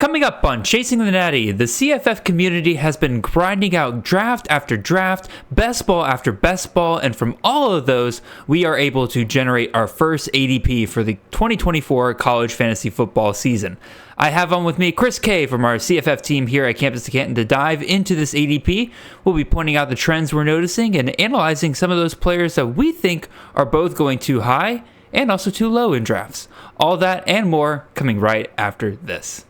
Coming up on Chasing the Natty, the CFF community has been grinding out draft after draft, best ball after best ball, and from all of those, we are able to generate our first ADP for the 2024 college fantasy football season. I have on with me Chris K from our CFF team here at Campus to Canton to dive into this ADP. We'll be pointing out the trends we're noticing and analyzing some of those players that we think are both going too high and also too low in drafts. All that and more coming right after this.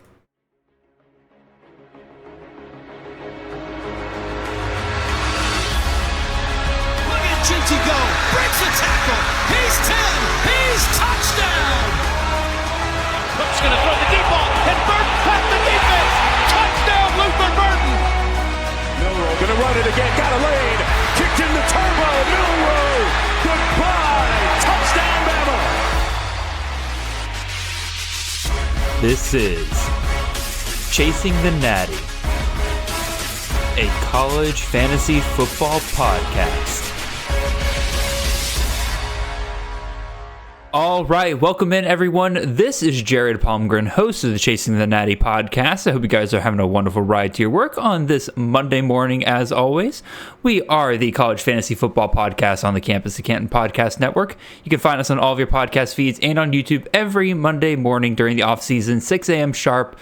To go, breaks the tackle, he's 10, he's touchdown! Cook's gonna throw the deep ball, and Burton past the defense! Touchdown, Luther Burton! Milrow gonna run it again, got a lane, kicked in the turbo, Milrow! Goodbye, touchdown Bama! This is Chasing the Natty, a college fantasy football podcast. All right, welcome in everyone. This is Jared Palmgren, host of the Chasing the Natty podcast. I hope you guys are having a wonderful ride to your work on this Monday morning as always. We are the college fantasy football podcast on the Campus to Canton podcast network. You can find us on all of your podcast feeds and on YouTube every Monday morning during the off season, 6 a.m. sharp.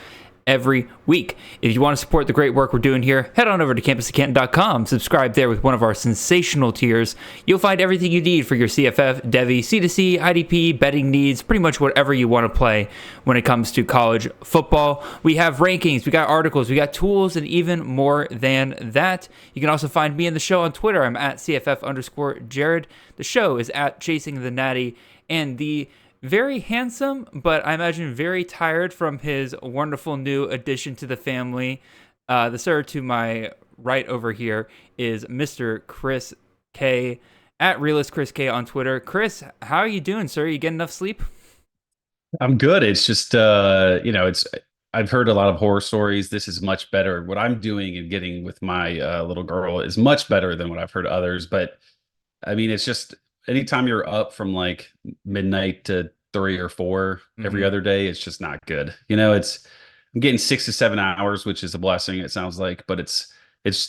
Every week. If you want to support the great work we're doing here, head on over to CampusToCanton.com. Subscribe there with one of our sensational tiers. You'll find everything you need for your CFF, Devi, C2C, IDP, betting needs, pretty much whatever you want to play when it comes to college football. We have rankings, we got articles, we got tools, and even more than that. You can also find me and the show on Twitter. I'm at CFF_Jared. The show is at Chasing the Natty, and the very handsome, but I imagine very tired from his wonderful new addition to the family. The sir to my right over here is Mr. Chris K, at Realist Chris K on Twitter. Chris, how are you doing, sir? You getting enough sleep? I'm good. It's just, I've heard a lot of horror stories. This is much better. What I'm doing and getting with my little girl is much better than what I've heard others. But I mean, it's just, anytime you're up from like midnight to 3 or 4 every other day, it's just not good. I'm getting 6 to 7 hours, which is a blessing, it sounds like, but it's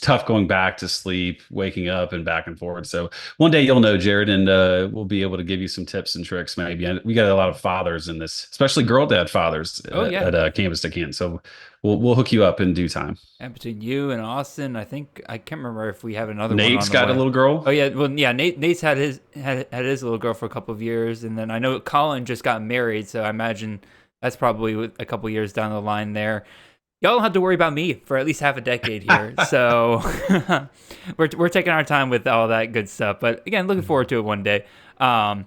tough going back to sleep, waking up and back and forward. So one day you'll know, Jared, and we'll be able to give you some tips and tricks. Maybe we got a lot of fathers in this, especially girl dad fathers at Campus to Canton. So we'll hook you up in due time. And between you and Austin, I can't remember if we have another Nate's one. got a little girl. Oh yeah, well yeah, Nate's had his little girl for a couple of years, and then I know Colin just got married, so I imagine that's probably a couple years down the line there. Y'all don't have to worry about me for at least half a decade here, so we're taking our time with all that good stuff. But again, looking forward to it one day. And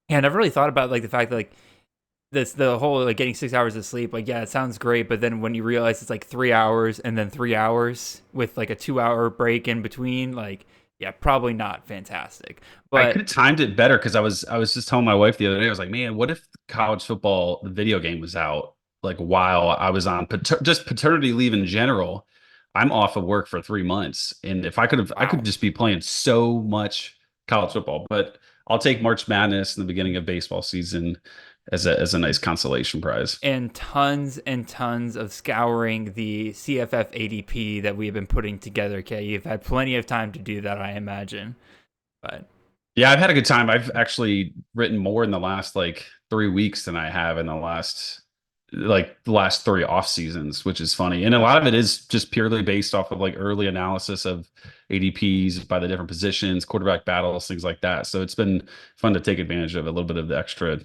I've really thought about like the fact that like the whole like getting 6 hours of sleep, like yeah, it sounds great, but then when you realize it's like 3 hours and then 3 hours with like a 2-hour break in between, like yeah, probably not fantastic. But I could have timed it better because I was just telling my wife the other day, I was like, man, what if college football, the video game, was out like while I was on just paternity leave in general? I'm off of work for 3 months, and if I could just be playing so much college football. But I'll take March Madness in the beginning of baseball season as a nice consolation prize. And tons of scouring the CFF ADP that we've been putting together. Okay, you've had plenty of time to do that, I imagine. But yeah, I've had a good time. I've actually written more in the last like 3 weeks than I have in the last 3 off seasons, which is funny. And a lot of it is just purely based off of like early analysis of ADPs by the different positions, quarterback battles, things like that. So it's been fun to take advantage of a little bit of the extra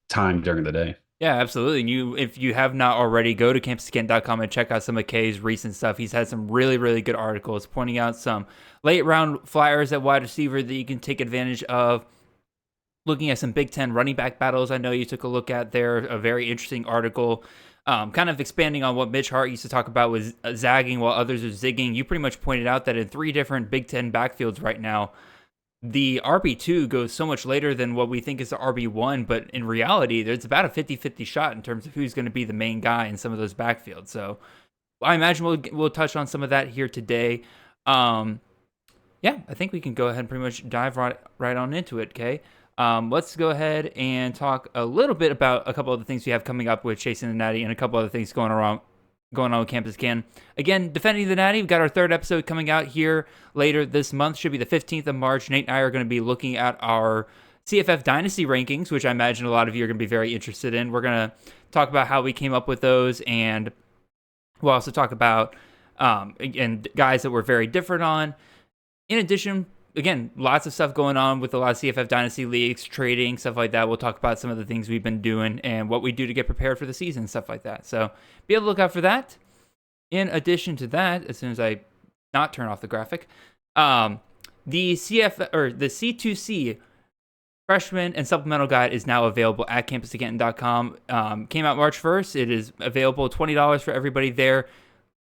time during the day. Yeah, absolutely. And if you have not already, go to CampusToCanton.com and check out some of Kay's recent stuff. He's had some really, really good articles pointing out some late round flyers at wide receiver that you can take advantage of. Looking at some Big Ten running back battles, I know you took a look at there. A very interesting article, kind of expanding on what Mitch Hart used to talk about was zagging while others are zigging. You pretty much pointed out that in 3 different Big Ten backfields right now, the RB2 goes so much later than what we think is the RB1, but in reality, there's about a 50-50 shot in terms of who's going to be the main guy in some of those backfields. So I imagine we'll touch on some of that here today. Yeah, I think we can go ahead and pretty much dive right on into it, okay? Let's go ahead and talk a little bit about a couple of the things we have coming up with Chasing the Natty and a couple other things going going on with Campus Can. Again, Defending the Natty, we've got our third episode coming out here later this month. Should be the 15th of March. Nate and I are going to be looking at our CFF Dynasty rankings, which I imagine a lot of you are going to be very interested in. We're going to talk about how we came up with those, and we'll also talk about again, guys that we're very different on. In addition, again, lots of stuff going on with a lot of CFF Dynasty leagues, trading, stuff like that. We'll talk about some of the things we've been doing and what we do to get prepared for the season, stuff like that. So be able to look out for that. In addition to that, as soon as I not turn off the graphic, the CF or the C2C freshman and supplemental guide is now available at campusofcanton.com. Came out March 1st. It is available $20 for everybody there.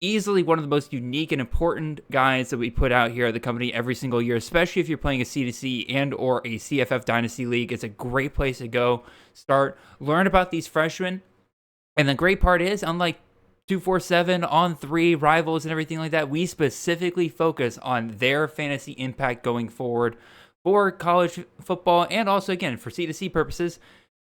Easily one of the most unique and important guides that we put out here at the company every single year, especially if you're playing a C2C and or a CFF Dynasty League. It's a great place to go, start, learn about these freshmen. And the great part is, unlike 247, On3, Rivals, and everything like that, we specifically focus on their fantasy impact going forward for college football and also, again, for C2C purposes,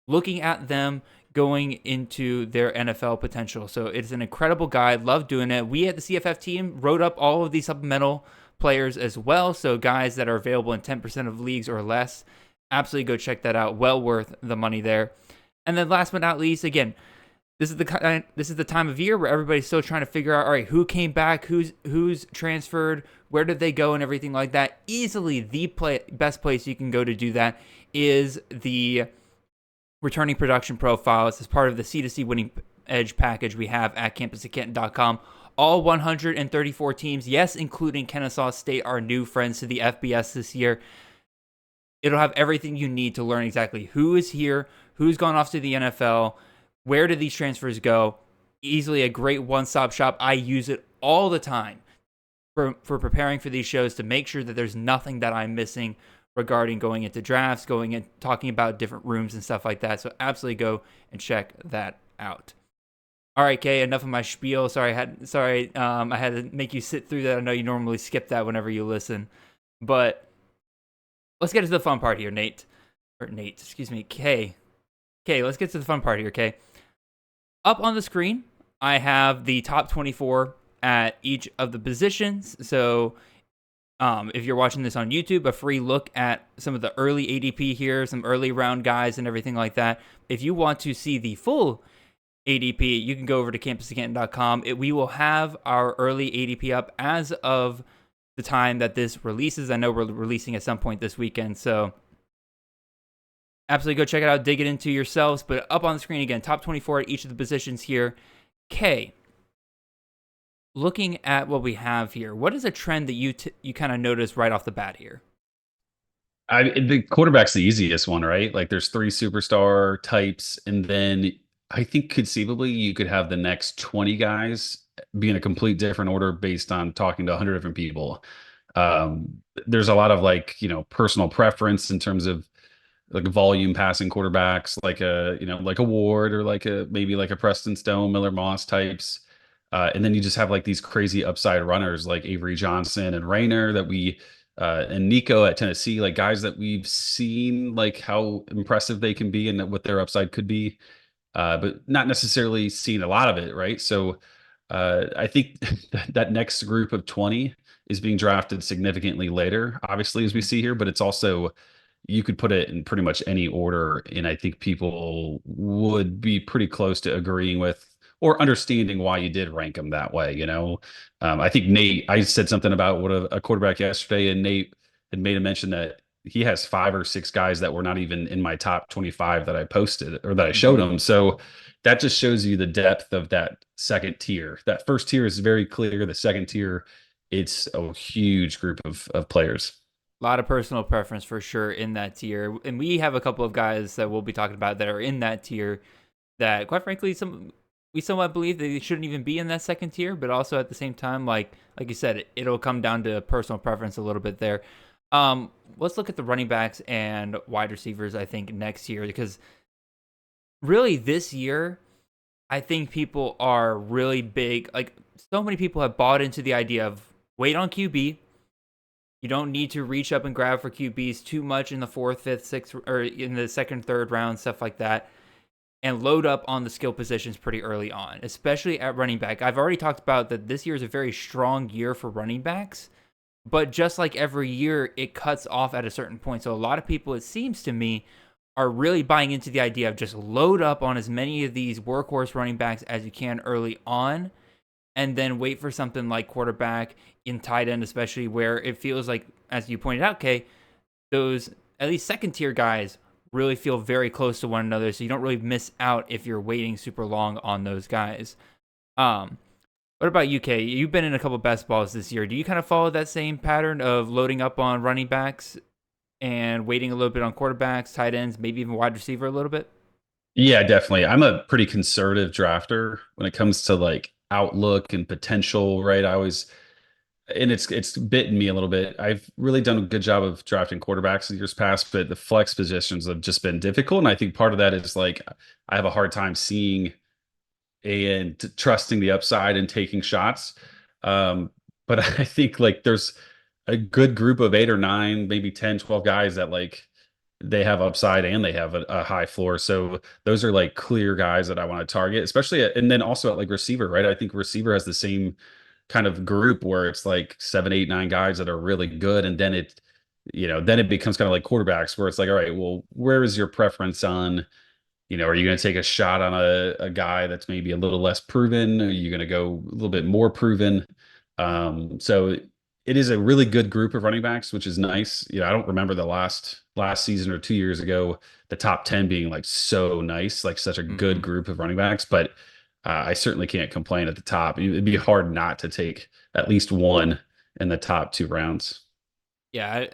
looking at them going into their NFL potential. So it's an incredible guide. Love doing it. We at the CFF team wrote up all of these supplemental players as well. So guys that are available in 10% of leagues or less, absolutely go check that out. Well worth the money there. And then last but not least, again, this is the time of year where everybody's still trying to figure out, all right, who came back, who's transferred, where did they go, and everything like that. Easily the best place you can go to do that is the returning production profiles as part of the C2C Winning Edge package we have at campusofcanton.com. All 134 teams, yes, including Kennesaw State, our new friends to the FBS this year. It'll have everything you need to learn exactly who is here, who's gone off to the NFL, where did these transfers go. Easily a great one-stop shop. I use it all the time for preparing for these shows to make sure that there's nothing that I'm missing regarding going into drafts, going and talking about different rooms and stuff like that. So absolutely go and check that out. All right, Kay, enough of my spiel. I had to make you sit through that. I know you normally skip that whenever you listen, but let's get to the fun part here, Kay. Okay, let's get to the fun part here, Kay. Up on the screen, I have the top 24 at each of the positions. So if you're watching this on YouTube, a free look at some of the early ADP here, some early round guys and everything like that. If you want to see the full ADP, you can go over to campusofcanton.com. We will have our early ADP up as of the time that this releases. I know we're releasing at some point this weekend, so absolutely go check it out, dig it into yourselves. But up on the screen again, top 24 at each of the positions here. K, looking at what we have here, what is a trend that you kind of notice right off the bat here? The quarterback's the easiest one, right? Like there's 3 superstar types, and then I think conceivably you could have the next 20 guys be in a complete different order based on talking to 100 different people. There's a lot of personal preference in terms of like volume passing quarterbacks, like a Ward or maybe a Preston Stone, MillerMoss types. And then you just have like these crazy upside runners like Avery Johnson and Rayner and Nico at Tennessee, like guys that we've seen like how impressive they can be and what their upside could be, but not necessarily seen a lot of it, right? So I think that next group of 20 is being drafted significantly later, obviously, as we see here, but it's also, you could put it in pretty much any order, and I think people would be pretty close to agreeing with or understanding why you did rank them that way. I think Nate, I said something about what a quarterback yesterday, and Nate had made a mention that he has 5 or 6 guys that were not even in my top 25 that I posted or that I showed him. So that just shows you the depth of that second tier. That first tier is very clear. The second tier, it's a huge group of players. A lot of personal preference for sure in that tier. And we have a couple of guys that we'll be talking about that are in that tier that, quite frankly, we somewhat believe they shouldn't even be in that second tier, but also at the same time, like you said, it'll come down to personal preference a little bit there. Let's look at the running backs and wide receivers, I think, next year, because really this year, I think people are really big. Like, so many people have bought into the idea of wait on QB. You don't need to reach up and grab for QBs too much in the 4th, 5th, 6th, or in the 2nd, 3rd round, stuff like that. and load up on the skill positions pretty early on, especially at running back. I've already talked about that this year is a very strong year for running backs, but just like every year, it cuts off at a certain point. So a lot of people, it seems to me, are really buying into the idea of just load up on as many of these workhorse running backs as you can early on, and then wait for something like quarterback, in tight end especially, where it feels like, as you pointed out, Kay, those at least second tier guys really feel very close to one another, so you don't really miss out if you're waiting super long on those guys. What about you, Kay? You've been in a couple best balls this year. Do you kind of follow that same pattern of loading up on running backs and waiting a little bit on quarterbacks, tight ends, maybe even wide receiver a little bit? Yeah, definitely. I'm a pretty conservative drafter when it comes to like outlook and potential, right? And it's bitten me a little bit. I've really done a good job of drafting quarterbacks in years past, but the flex positions have just been difficult. And I think part of that is like I have a hard time seeing and trusting the upside and taking shots. But I think like there's a good group of 8 or 9, maybe 10, 12 guys that like they have upside and they have a high floor. So those are like clear guys that I want to target, especially and then also at like receiver, right? I think receiver has the same kind of group where it's like 7, 8, 9 guys that are really good. And then then it becomes kind of like quarterbacks where it's like, all right, well, where is your preference on, are you going to take a shot on a guy that's maybe a little less proven? Are you going to go a little bit more proven? So it is a really good group of running backs, which is nice. I don't remember the last season or 2 years ago, the top 10 being like so nice, like such a good group of running backs, but I certainly can't complain at the top. It'd be hard not to take at least one in the top 2 rounds. Yeah,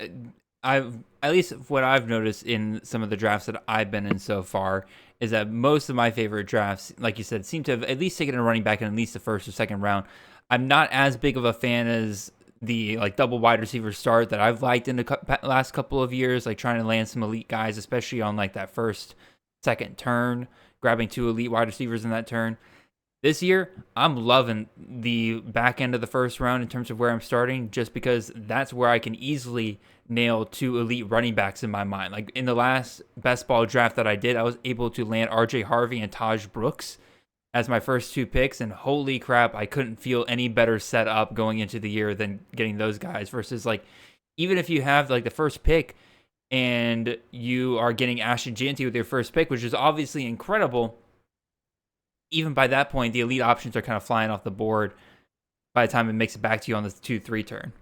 I've at least what I've noticed in some of the drafts that I've been in so far is that most of my favorite drafts, like you said, seem to have at least taken a running back in at least the first or second round. I'm not as big of a fan as the like double wide receiver start that I've liked in the last couple of years, like trying to land some elite guys, especially on like that first, second turn, grabbing 2 elite wide receivers in that turn. This year, I'm loving the back end of the first round in terms of where I'm starting, just because that's where I can easily nail 2 elite running backs in my mind. Like in the last best ball draft that I did, I was able to land RJ Harvey and Taj Brooks as my first 2 picks, and holy crap, I couldn't feel any better set up going into the year than getting those guys versus like, even if you have like the first pick and you are getting Ashton Jeanty with your first pick, which is obviously incredible, even by that point, the elite options are kind of flying off the board by the time it makes it back to you on the 2-3 turn.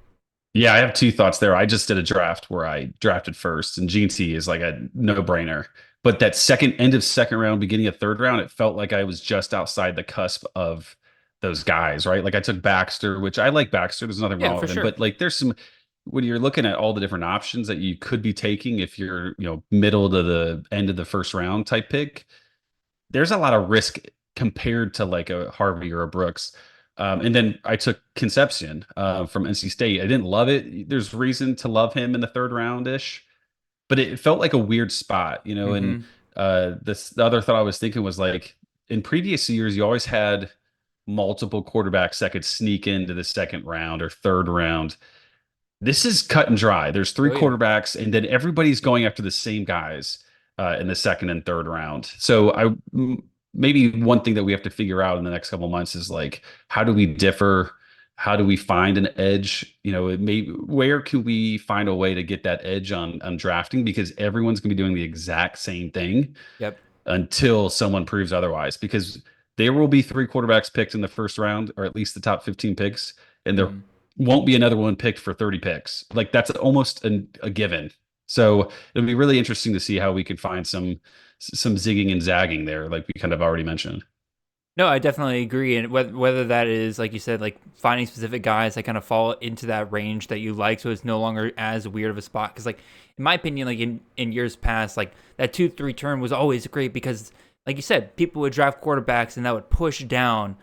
Yeah, I have 2 thoughts there. I just did a draft where I drafted first, and GT is like a no-brainer. But that end of second round, beginning of third round, it felt like I was just outside the cusp of those guys, right? Like I took Baxter, which I like Baxter. There's nothing wrong with him. Sure. But like there's some, when you're looking at all the different options that you could be taking if you're, middle to the end of the first round type pick, there's a lot of risk compared to like a Harvey or a Brooks. And then I took Concepcion from NC State. I didn't love it. There's reason to love him in the third round-ish, but it felt like a weird spot, and the other thought I was thinking was like in previous years, you always had multiple quarterbacks that could sneak into the second round or third round. This is cut and dry. There's 3 quarterbacks, and then everybody's going after the same guys in the second and third round. So maybe one thing that we have to figure out in the next couple of months is like, how do we differ? How do we find an edge? Where can we find a way to get that edge on drafting? Because everyone's going to be doing the exact same thing until someone proves otherwise. Because there will be 3 quarterbacks picked in the first round, or at least the top 15 picks, and there won't be another one picked for 30 picks. Like that's almost a given. So it'll be really interesting to see how we can find some zigging and zagging there, like we kind of already mentioned. No, I definitely agree. And whether that is, like you said, like finding specific guys that kind of fall into that range that you like, so it's no longer as weird of a spot. Because, like, in my opinion, like in years past, like that 2-3 turn was always great because, like you said, people would draft quarterbacks and that would push down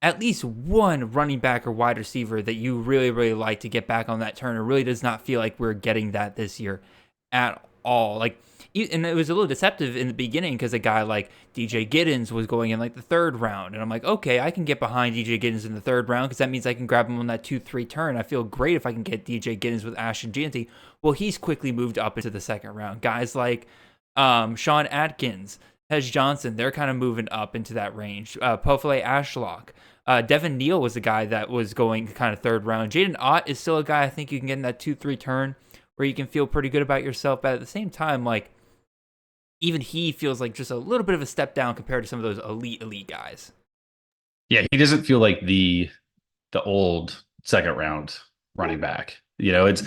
at least one running back or wide receiver that you really, really like to get back on that turn. It really does not feel like we're getting that this year at all. Like, and it was a little deceptive in the beginning because a guy like DJ Giddens was going in like the third round. And I'm like, okay, I can get behind DJ Giddens in the third round because that means I can grab him on that 2-3 turn. I feel great if I can get DJ Giddens with Ashton Jeanty. Well, he's quickly moved up into the second round. Guys like Sean Atkins, Tej Johnson, they're kind of moving up into that range. Pofele Ashlock. Devin Neal was a guy that was going kind of third round. Jaden Ott is still a guy I think you can get in that 2-3 turn where you can feel pretty good about yourself. But at the same time, like, even he feels like just a little bit of a step down compared to some of those elite guys. Yeah, he doesn't feel like the old second round running back. It's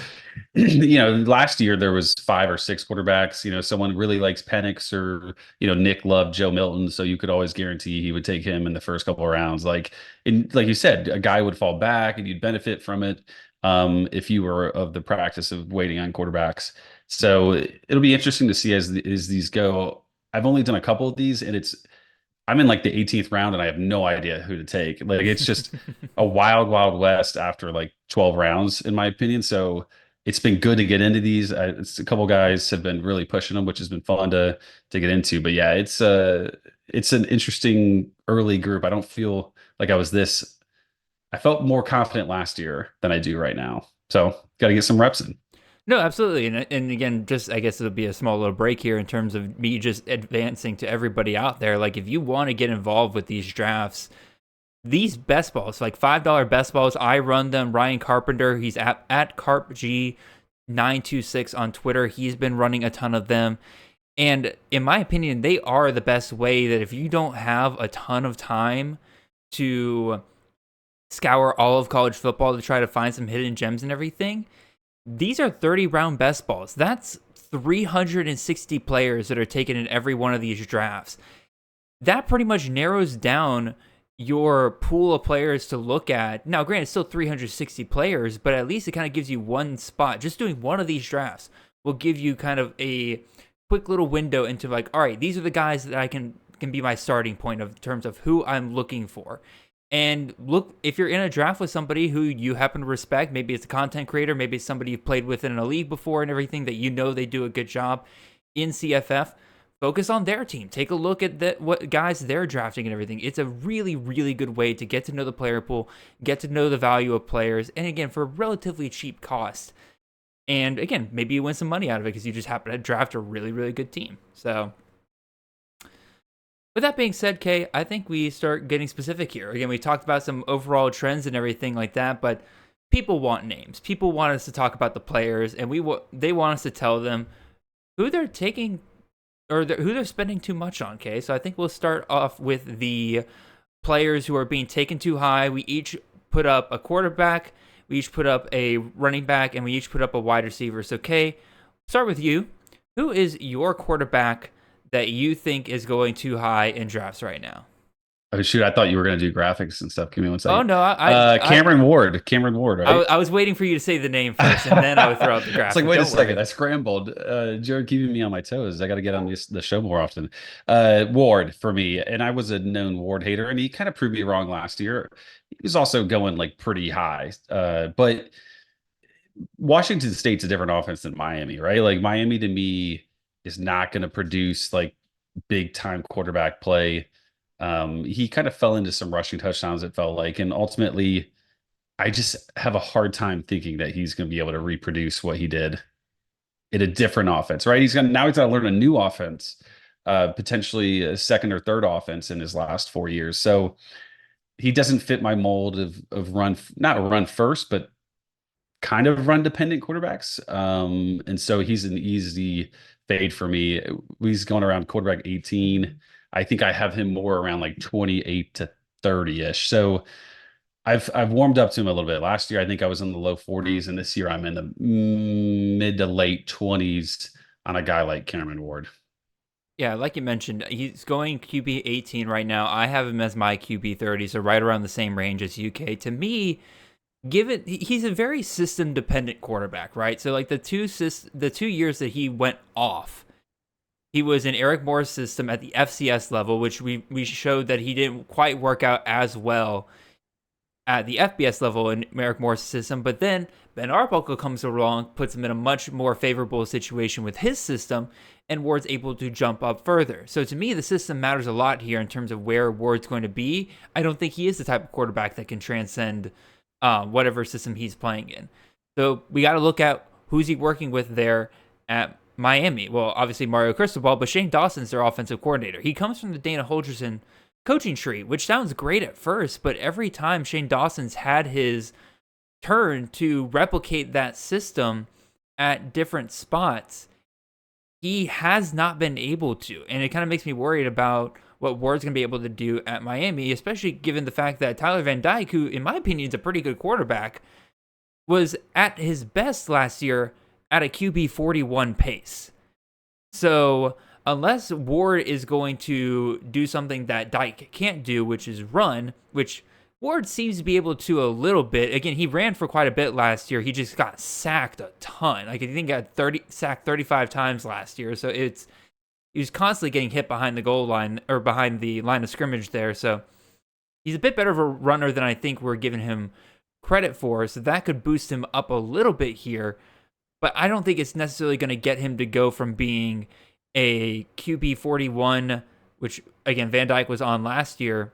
last year there was 5 or 6 quarterbacks. Someone really likes Penix, or Nick loved Joe Milton, so you could always guarantee he would take him in the first couple of rounds. Like you said, a guy would fall back and you'd benefit from it if you were of the practice of waiting on quarterbacks. So it'll be interesting to see as these go. I've only done a couple of these, and I'm in like the 18th round and I have no idea who to take. Like, it's just a wild west after like 12 rounds, in my opinion. So it's been good to get into these. It's a couple guys have been really pushing them, which has been fun to get into. But yeah, it's an interesting early group. I don't feel like I felt more confident last year than I do right now. So got to get some reps in. No, absolutely. And again, just I guess it'll be a small little break here in terms of me just advancing to everybody out there. Like, if you want to get involved with these drafts, these best balls, like $5 best balls, I run them. Ryan Carpenter, he's at CarpG926 on Twitter. He's been running a ton of them. And in my opinion, they are the best way that if you don't have a ton of time to scour all of college football to try to find some hidden gems and everything, these are 30-round best balls. That's 360 players that are taken in every one of these drafts. That pretty much narrows down your pool of players to look at. Now, granted, it's still 360 players, but at least it kind of gives you one spot. Just doing one of these drafts will give you kind of a quick little window into like, all right, these are the guys that I can be my starting point in terms of who I'm looking for. And look, if you're in a draft with somebody who you happen to respect, maybe it's a content creator, maybe it's somebody you've played with in a league before and everything, that they do a good job in CFF, focus on their team. Take a look at what guys they're drafting and everything. It's a really, really good way to get to know the player pool, get to know the value of players, and again, for a relatively cheap cost. And again, maybe you win some money out of it because you just happen to draft a really, really good team. So with that being said, Kay, I think we start getting specific here. Again, we talked about some overall trends and everything like that, but people want names. People want us to talk about the players, and they want us to tell them who they're taking or who they're spending too much on, Kay. So I think we'll start off with the players who are being taken too high. We each put up a quarterback, we each put up a running back, and we each put up a wide receiver. So, Kay, start with you. Who is your quarterback that you think is going too high in drafts right now? Oh, shoot. I thought you were going to do graphics and stuff. Give me one second. Oh, no. Cameron Ward, right? I was waiting for you to say the name first, and then I would throw out the graphics. It's like, wait a second. I scrambled. Jared keeping me on my toes. I got to get on the show more often. Ward for me. And I was a known Ward hater, and he kind of proved me wrong last year. He was also going like pretty high. But Washington State's a different offense than Miami, right? Like, Miami to me is not going to produce like big time quarterback play. He kind of fell into some rushing touchdowns, it felt like, and ultimately I just have a hard time thinking that he's going to be able to reproduce what he did in a different offense, right? He's got to learn a new offense, potentially a second or third offense in his last 4 years. So he doesn't fit my mold of not run first, but kind of run dependent quarterbacks. And so he's an easy fade for me. He's going around quarterback 18. I think I have him more around like 28 to 30-ish. So I've warmed up to him a little bit. Last year, I think I was in the low 40s, and this year I'm in the mid to late 20s on a guy like Cameron Ward. Yeah, like you mentioned, he's going QB18 right now. I have him as my QB30, so right around the same range as UK. To me, he's a very system-dependent quarterback, right? So like the 2 years that he went off, he was in Eric Moore's system at the FCS level, which we showed that he didn't quite work out as well at the FBS level in Eric Moore's system. But then Ben Arbuckle comes along, puts him in a much more favorable situation with his system, and Ward's able to jump up further. So to me, the system matters a lot here in terms of where Ward's going to be. I don't think he is the type of quarterback that can transcend whatever system he's playing in. So we got to look at who's he working with there at Miami. Well, obviously Mario Cristobal, but Shane Dawson's their offensive coordinator. He comes from the Dana Holgerson coaching tree, which sounds great at first, but every time Shane Dawson's had his turn to replicate that system at different spots, he has not been able to. And it kind of makes me worried about what Ward's going to be able to do at Miami, especially given the fact that Tyler Van Dyke, who in my opinion is a pretty good quarterback, was at his best last year at a QB41 pace. So unless Ward is going to do something that Dyke can't do, which is run, which Ward seems to be able to a little bit. Again, he ran for quite a bit last year. He just got sacked a ton. Like, I think he got sacked 35 times last year. So he was constantly getting hit behind the goal line or behind the line of scrimmage there. So he's a bit better of a runner than I think we're giving him credit for. So that could boost him up a little bit here. But I don't think it's necessarily going to get him to go from being a QB 41, which, again, Van Dyke was on last year,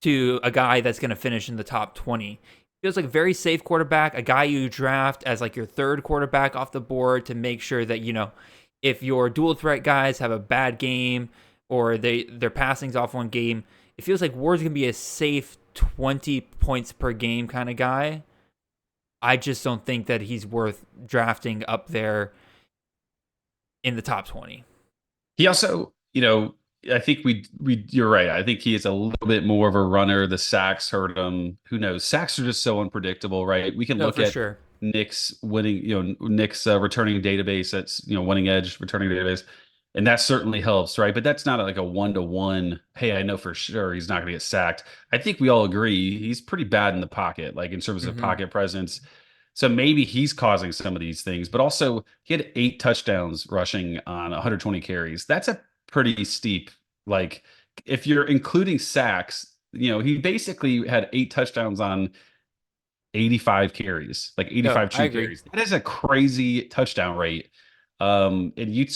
to a guy that's going to finish in the top 20. Feels like a very safe quarterback, a guy you draft as like your third quarterback off the board to make sure that, you know, if your dual threat guys have a bad game or their passing's off one game, it feels like Ward's going to be a safe 20 points per game kind of guy. I just don't think that he's worth drafting up there in the top 20. He also, you know, I think you're right. I think he is a little bit more of a runner. The sacks hurt him. Who knows? Sacks are just so unpredictable, right? We can look at Nick's winning, Nick's returning database. That's, winning edge returning database. And that certainly helps, right? But that's not like a one-to-one, hey, I know for sure he's not going to get sacked. I think we all agree he's pretty bad in the pocket, like in terms of pocket presence. So maybe he's causing some of these things. But also, he had 8 touchdowns rushing on 120 carries. That's a pretty steep, like, if you're including sacks, he basically had 8 touchdowns on 85 carries, like 85 true carries. That is a crazy touchdown rate. And you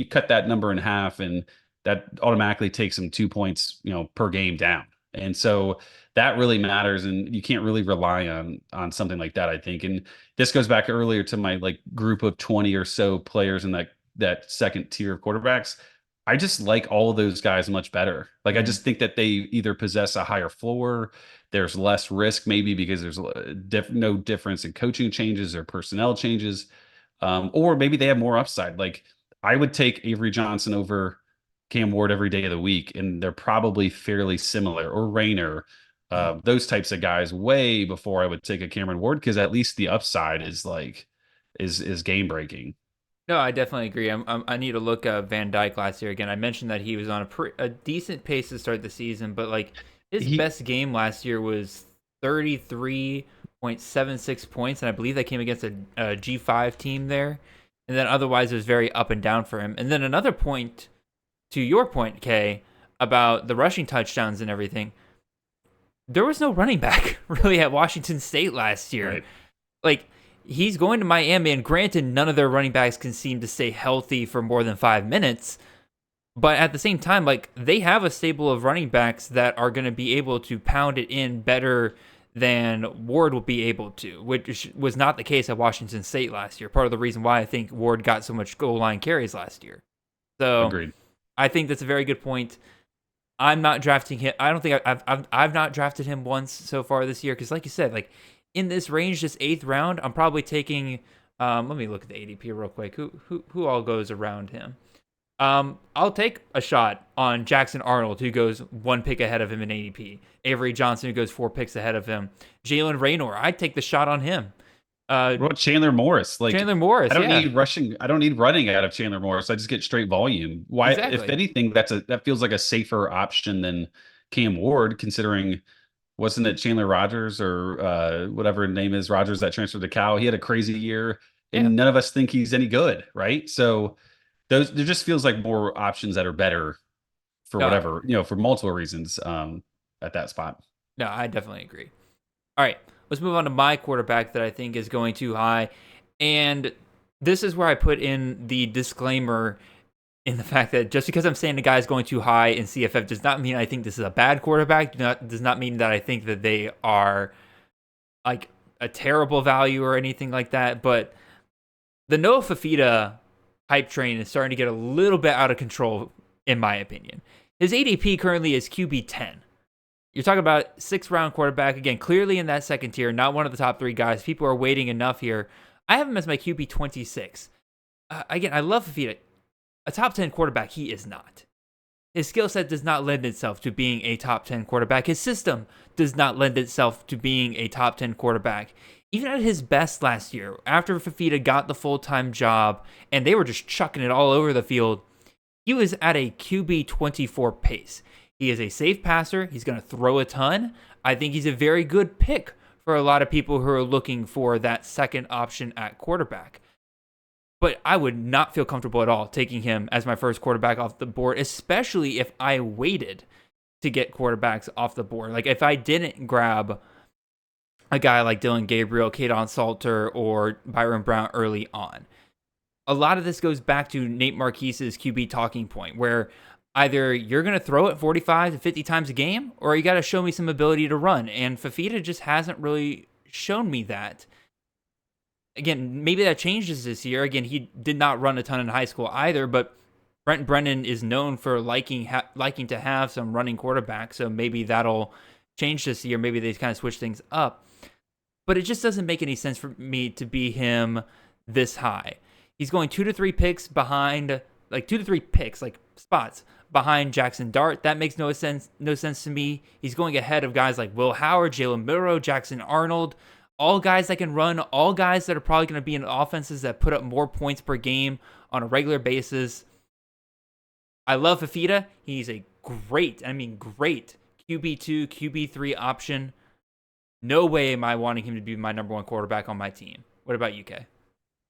cut that number in half, and that automatically takes him 2 points, per game down. And so that really matters, and you can't really rely on something like that, I think. And this goes back earlier to my group of 20 or so players in that second tier of quarterbacks. I just like all of those guys much better. I just think that they either possess a higher floor, there's less risk maybe because there's no difference in coaching changes or personnel changes. Or maybe they have more upside. I would take Avery Johnson over Cam Ward every day of the week, and they're probably fairly similar. Or Rayner, those types of guys way before I would take a Cameron Ward, because at least the upside is game breaking. No, I definitely agree. I need to look at Van Dyke last year again. I mentioned that he was on a decent pace to start the season, but his best game last year was 33.76 points, and I believe that came against a G5 team there. And then otherwise it was very up and down for him. And then another point, to your point, Kay, about the rushing touchdowns and everything, there was no running back really at Washington State last year. Right. He's going to Miami, and granted, none of their running backs can seem to stay healthy for more than 5 minutes. But at the same time, they have a stable of running backs that are going to be able to pound it in better than Ward will be able to, which was not the case at Washington State last year. Part of the reason why I think Ward got so much goal line carries last year. So agreed. I think that's a very good point. I'm not drafting him. I don't think I've not drafted him once so far this year, because like you said, in this range, this 8th round, I'm probably taking. Let me look at the ADP real quick. Who all goes around him? I'll take a shot on Jackson Arnold, who goes 1 pick ahead of him in ADP. Avery Johnson, who goes 4 picks ahead of him. Jalen Raynor, I'd take the shot on him. What about Chandler Morris? Chandler Morris, I don't need rushing. I don't need running out of Chandler Morris. I just get straight volume. Why? Exactly. If anything, that feels like a safer option than Cam Ward, considering. Wasn't it Chandler Rogers or whatever his name is, Rogers, that transferred to Cal? He had a crazy year, and none of us think he's any good, right? So there just feels like more options that are better for whatever, for multiple reasons at that spot. No, I definitely agree. All right, let's move on to my quarterback that I think is going too high. And this is where I put in the disclaimer in the fact that just because I'm saying the guy's going too high in CFF does not mean I think this is a bad quarterback. Does not mean that I think that they are a terrible value or anything like that. But the Noah Fifita hype train is starting to get a little bit out of control, in my opinion. His ADP currently is QB10. You're talking about 6th-round quarterback, again, clearly in that second tier, not one of the top 3 guys. People are waiting enough here. I have him as my QB26. Again, I love Fifita. A top 10 quarterback, he is not. His skill set does not lend itself to being a top 10 quarterback. His system does not lend itself to being a top 10 quarterback. Even at his best last year, after Fifita got the full-time job and they were just chucking it all over the field, he was at a QB24 pace. He is a safe passer. He's going to throw a ton. I think he's a very good pick for a lot of people who are looking for that second option at quarterback. But I would not feel comfortable at all taking him as my first quarterback off the board, especially if I waited to get quarterbacks off the board. Like if I didn't grab a guy like Dylan Gabriel, Kaden Salter, or Byron Brown early on. A lot of this goes back to Nate Marquise's QB talking point, where either you're going to throw it 45 to 50 times a game, or you got to show me some ability to run. And Fifita just hasn't really shown me that. Again, maybe that changes this year. Again, he did not run a ton in high school either, but Brent Brennan is known for liking to have some running quarterbacks, so maybe that'll change this year. Maybe they kind of switch things up. But it just doesn't make any sense for me to be him this high. He's going 2 to 3 picks behind, like 2 to 3 picks, like spots behind Jackson Dart. That makes no sense to me. He's going ahead of guys like Will Howard, Jalen Milroe, Jackson Arnold, all guys that can run, all guys that are probably going to be in offenses that put up more points per game on a regular basis. I love Fifita. He's a great QB2, QB3 option. No way am I wanting him to be my number 1 quarterback on my team. What about you, Kay?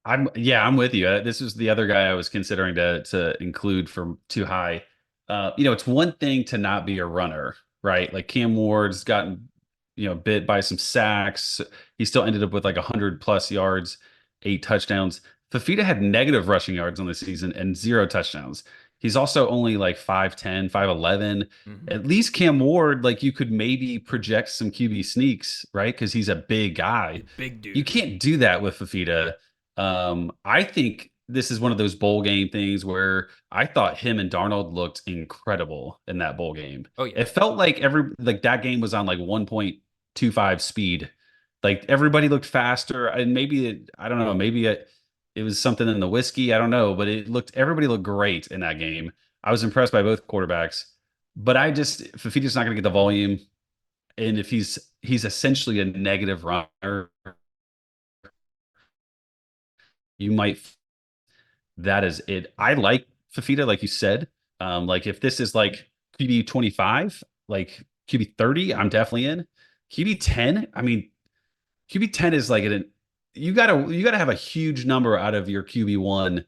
I'm with you. This was the other guy I was considering to include for too high. It's one thing to not be a runner, right? Like Cam Ward's gotten, bit by some sacks. He still ended up with like 100+ yards, 8 touchdowns. Fifita had negative rushing yards on the season and 0 touchdowns. He's also only like 5'10", 5'11". Mm-hmm. At least Cam Ward, like you could maybe project some QB sneaks, right? Because he's a big guy. Big dude. You can't do that with Fifita. I think this is one of those bowl game things where I thought him and Darnold looked incredible in that bowl game. Oh yeah. It felt like that game was on like 1.25 speed. Like everybody looked faster, and maybe I don't know, maybe it was something in the whiskey. I don't know, but everybody looked great in that game. I was impressed by both quarterbacks, but Fifita's not going to get the volume. And if he's essentially a negative runner, that is it. I like Fifita, like you said. Like if this is like QB25, like QB30, I'm definitely in. QB10, I mean, QB10 is like you gotta have a huge number out of your QB1.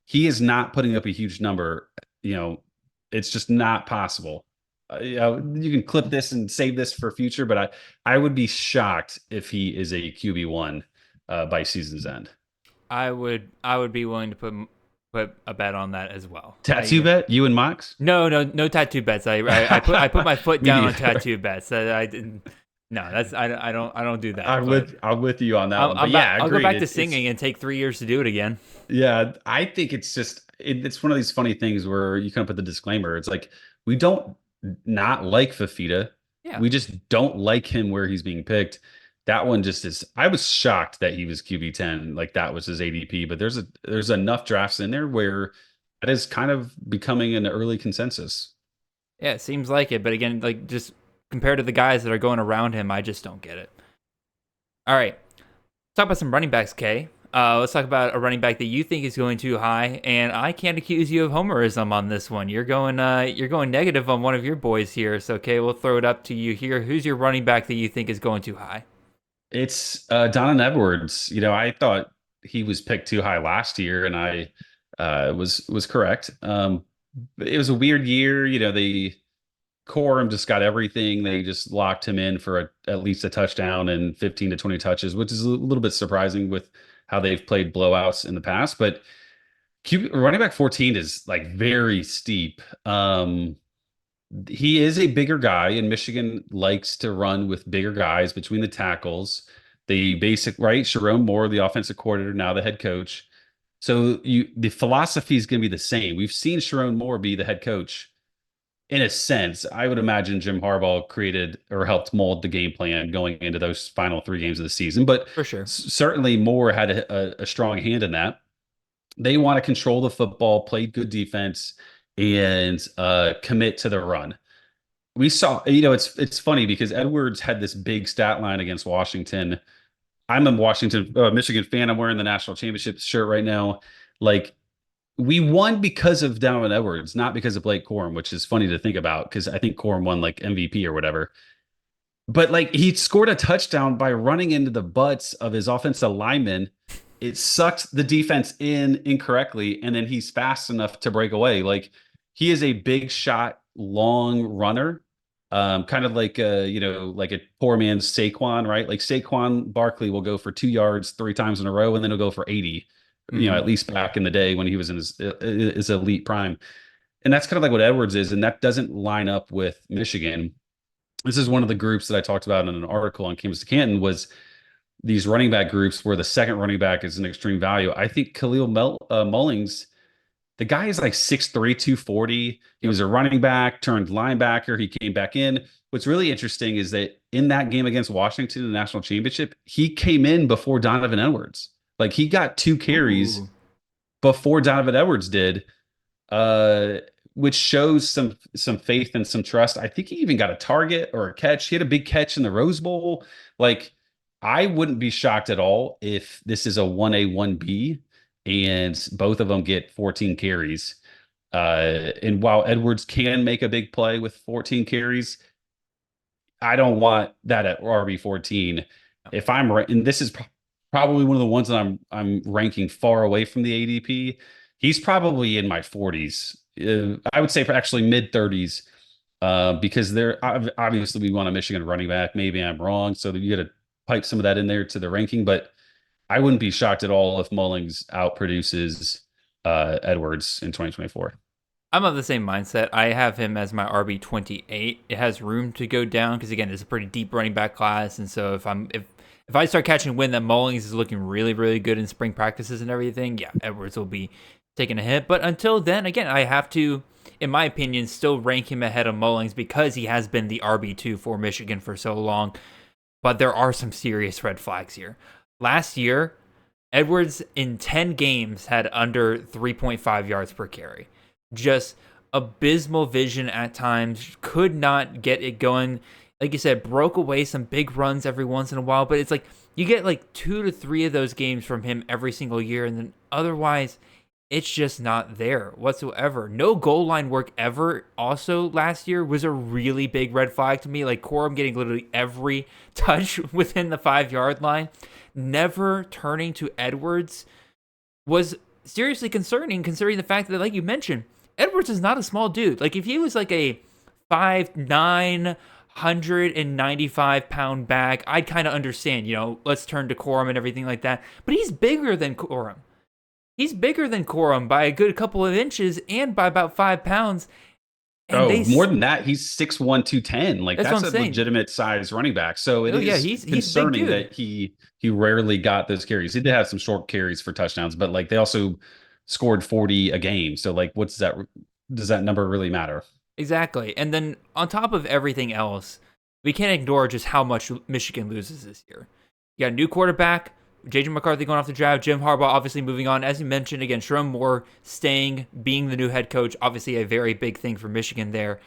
He is not putting up a huge number. It's just not possible. You can clip this and save this for future, but I would be shocked if he is a QB1 by season's end. I would be willing to put a bet on that as well. Tattoo bet? You and Mox? No tattoo bets. I put my foot down on tattoo bets. I didn't. No, I don't do that. I'm with you on that one. But I'll go back to singing and take 3 years to do it again. Yeah, I think it's just it's one of these funny things where you kind of put the disclaimer. It's like we don't not like Fifita. Yeah. We just don't like him where he's being picked. That one just is. I was shocked that he was QB10, like that was his ADP. But there's enough drafts in there where that is kind of becoming an early consensus. Yeah, it seems like it. But again, like just compared to the guys that are going around him, I just don't get it. All right, let's talk about some running backs, Kay. Let's talk about a running back that you think is going too high, and I can't accuse you of homerism on this one. You're going negative on one of your boys here. So, Kay, we'll throw it up to you here. Who's your running back that you think is going too high? It's Donovan Edwards. I thought he was picked too high last year, and I was correct. It was a weird year. The Corum just got everything. They just locked him in for at least a touchdown and 15 to 20 touches, which is a little bit surprising with how they've played blowouts in the past. But running back 14 is like very steep. He is a bigger guy, and Michigan likes to run with bigger guys between the tackles. The basic, right? Sharon Moore, the offensive coordinator, now the head coach. So the philosophy is going to be the same. We've seen Sharon Moore be the head coach. In a sense, I would imagine Jim Harbaugh created or helped mold the game plan going into those final 3 games of the season. But For sure. certainly Moore had a strong hand in that. They want to control the football, play good defense, and commit to the run. We saw, it's funny because Edwards had this big stat line against Washington. I'm a Michigan fan. I'm wearing the national championship shirt right now. Like, we won because of Donovan Edwards, not because of Blake Corum, which is funny to think about because I think Corum won like MVP or whatever. But like, he scored a touchdown by running into the butts of his offensive linemen. It sucked the defense in incorrectly, and then he's fast enough to break away. Like, he is a big shot, long runner, kind of like like a poor man's Saquon, right? Like Saquon Barkley will go for 2 yards 3 times in a row, and then he'll go for 80. At least back in the day when he was in his elite prime. And that's kind of like what Edwards is. And that doesn't line up with Michigan. This is one of the groups that I talked about in an article on Campus to Canton was these running back groups where the second running back is an extreme value. I think Khalil Mullings, the guy is like 6'3", 240. He was a running back, turned linebacker. He came back in. What's really interesting is that in that game against Washington in the national championship, he came in before Donovan Edwards. Like, he got 2 carries before Donovan Edwards did, which shows some faith and some trust. I think he even got a target or a catch. He had a big catch in the Rose Bowl. Like, I wouldn't be shocked at all if this is a 1A, 1B, and both of them get 14 carries. And while Edwards can make a big play with 14 carries, I don't want that at RB14. If I'm right, and this is probably one of the ones that I'm ranking far away from the ADP. He's probably in my 40s. I would say for actually mid 30s, because obviously we want a Michigan running back. Maybe I'm wrong, so you got to pipe some of that in there to the ranking. But I wouldn't be shocked at all if Mullings outproduces Edwards in 2024. I'm of the same mindset. I have him as my RB28. It has room to go down because, again, it's a pretty deep running back class, and so if I start catching wind that Mullings is looking really, really good in spring practices and everything, yeah, Edwards will be taking a hit. But until then, again, I have to, in my opinion, still rank him ahead of Mullings because he has been the RB2 for Michigan for so long. But there are some serious red flags here. Last year, Edwards in 10 games had under 3.5 yards per carry. Just abysmal vision at times, could not get it going. Like you said, broke away some big runs every once in a while, but it's like you get like 2 to 3 of those games from him every single year, and then otherwise, it's just not there whatsoever. No goal line work ever. Also, last year was a really big red flag to me. Like Corum getting literally every touch within the 5-yard line, never turning to Edwards was seriously concerning, considering the fact that, like you mentioned, Edwards is not a small dude. Like if he was like a 5'9", 195-pound back, I'd kind of understand, let's turn to Corum and everything like that. But he's bigger than Corum. He's bigger than Corum by a good couple of inches and by about 5 pounds. And more than that, he's 6'1", 210. Like that's a saying. Legitimate size running back. So he's concerning that he rarely got those carries. He did have some short carries for touchdowns, but like they also scored 40 a game. So like, does that number really matter? Exactly. And then on top of everything else, we can't ignore just how much Michigan loses this year. You got a new quarterback, J.J. McCarthy going off the draft, Jim Harbaugh obviously moving on. As you mentioned, again, Sharon Moore staying, being the new head coach, obviously a very big thing for Michigan there.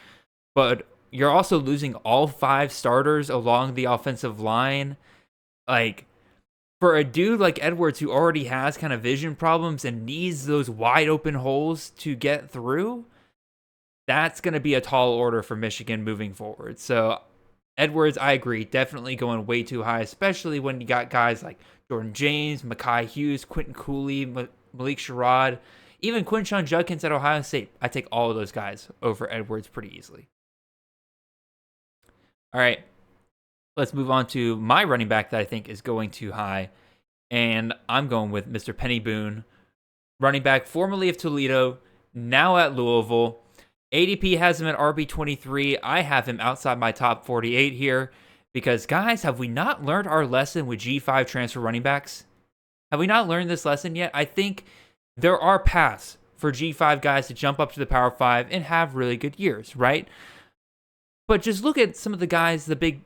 But you're also losing all 5 starters along the offensive line. Like, for a dude like Edwards who already has kind of vision problems and needs those wide open holes to get through, that's going to be a tall order for Michigan moving forward. So Edwards, I agree, definitely going way too high, especially when you got guys like Jordan James, Mekhi Hughes, Quentin Cooley, Malik Sherrod, even Quinshon Judkins at Ohio State. I take all of those guys over Edwards pretty easily. All right, let's move on to my running back that I think is going too high, and I'm going with Mr. Peny Boone, running back formerly of Toledo, now at Louisville. ADP has him at RB23. I have him outside my top 48 here because, guys, have we not learned our lesson with G5 transfer running backs? Have we not learned this lesson yet? I think there are paths for G5 guys to jump up to the Power 5 and have really good years, right? But just look at some of the guys, the big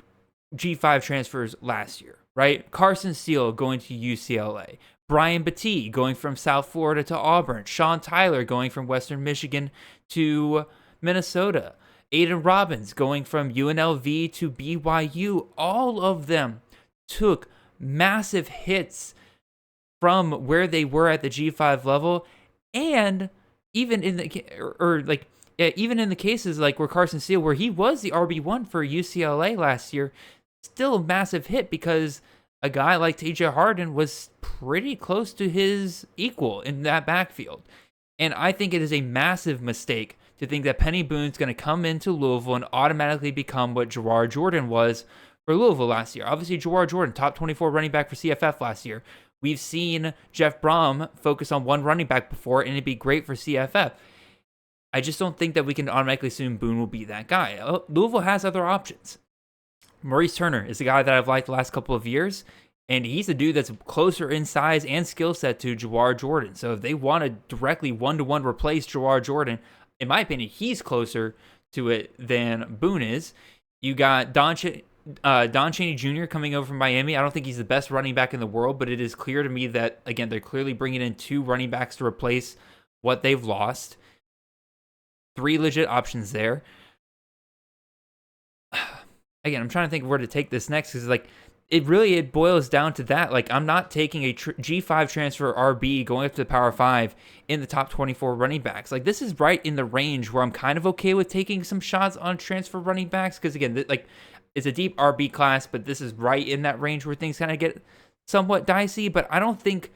G5 transfers last year, right? Carson Steele going to UCLA. Brian Battie going from South Florida to Auburn. Sean Tyler going from Western Michigan to Minnesota. Aiden Robbins going from UNLV to BYU. All of them took massive hits from where they were at the G5 level, and even in the even in the cases like where Carson Steele, where he was the RB1 for UCLA last year, still a massive hit because a guy like TJ Harden was pretty close to his equal in that backfield. And I think it is a massive mistake to think that Peny Boone's going to come into Louisville and automatically become what Jawhar Jordan was for Louisville last year. Obviously, Jawhar Jordan, top 24 running back for CFF last year. We've seen Jeff Brom focus on one running back before, and it'd be great for CFF. I just don't think that we can automatically assume Boone will be that guy. Louisville has other options. Maurice Turner is the guy that I've liked the last couple of years, and he's a dude that's closer in size and skill set to Jawhar Jordan. So if they want to directly one-to-one replace Jawhar Jordan, in my opinion, he's closer to it than Boone is. You got Don Chaney Jr. coming over from Miami. I don't think he's the best running back in the world, but it is clear to me that, again, they're clearly bringing in two running backs to replace what they've lost. Three legit options there. Again, I'm trying to think where to take this next because, like, it boils down to that. Like, I'm not taking a G5 transfer RB going up to the Power 5 in the top 24 running backs. Like, this is right in the range where I'm kind of okay with taking some shots on transfer running backs because, again, it's a deep RB class, but this is right in that range where things kind of get somewhat dicey. But I don't think,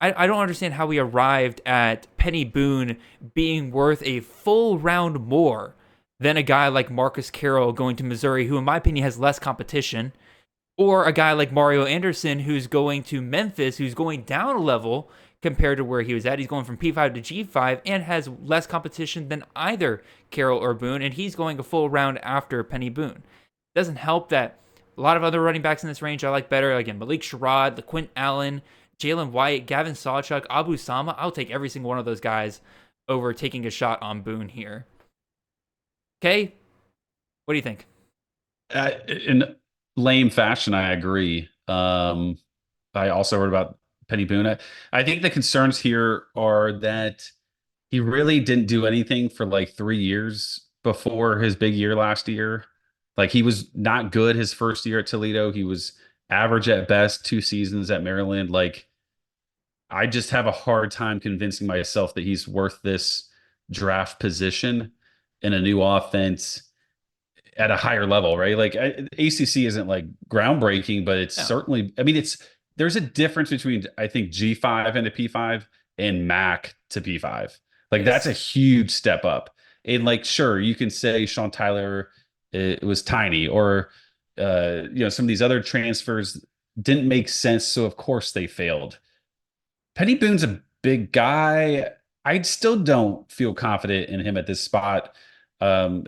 I don't understand how we arrived at Peny Boone being worth a full round more than a guy like Marcus Carroll going to Missouri, who in my opinion has less competition, or a guy like Mario Anderson who's going to Memphis, who's going down a level compared to where he was at. He's going from P5 to G5 and has less competition than either Carroll or Boone, and he's going a full round after Peny Boone. It doesn't help that a lot of other running backs in this range I like better. Again, Malik Sherrod, LaQuint Allen, Jalen White, Gavin Sawchuk, Abu Sama. I'll take every single one of those guys over taking a shot on Boone here. Okay, what do you think? In lame fashion, I agree. I also wrote about Peny Boone. I think the concerns here are that he really didn't do anything for like 3 years before his big year last year. Like, he was not good his first year at Toledo. He was average at best 2 seasons at Maryland. Like, I just have a hard time convincing myself that he's worth this draft position in a new offense at a higher level, right? Like, ACC isn't like groundbreaking, but it's certainly, I mean, there's a difference between, I think, G5 and a P5 and MAC to P5. Like, that's a huge step up. And like, sure, you can say Sean Tyler, it was tiny, or some of these other transfers didn't make sense, so of course they failed. Peny Boone's a big guy. I still don't feel confident in him at this spot.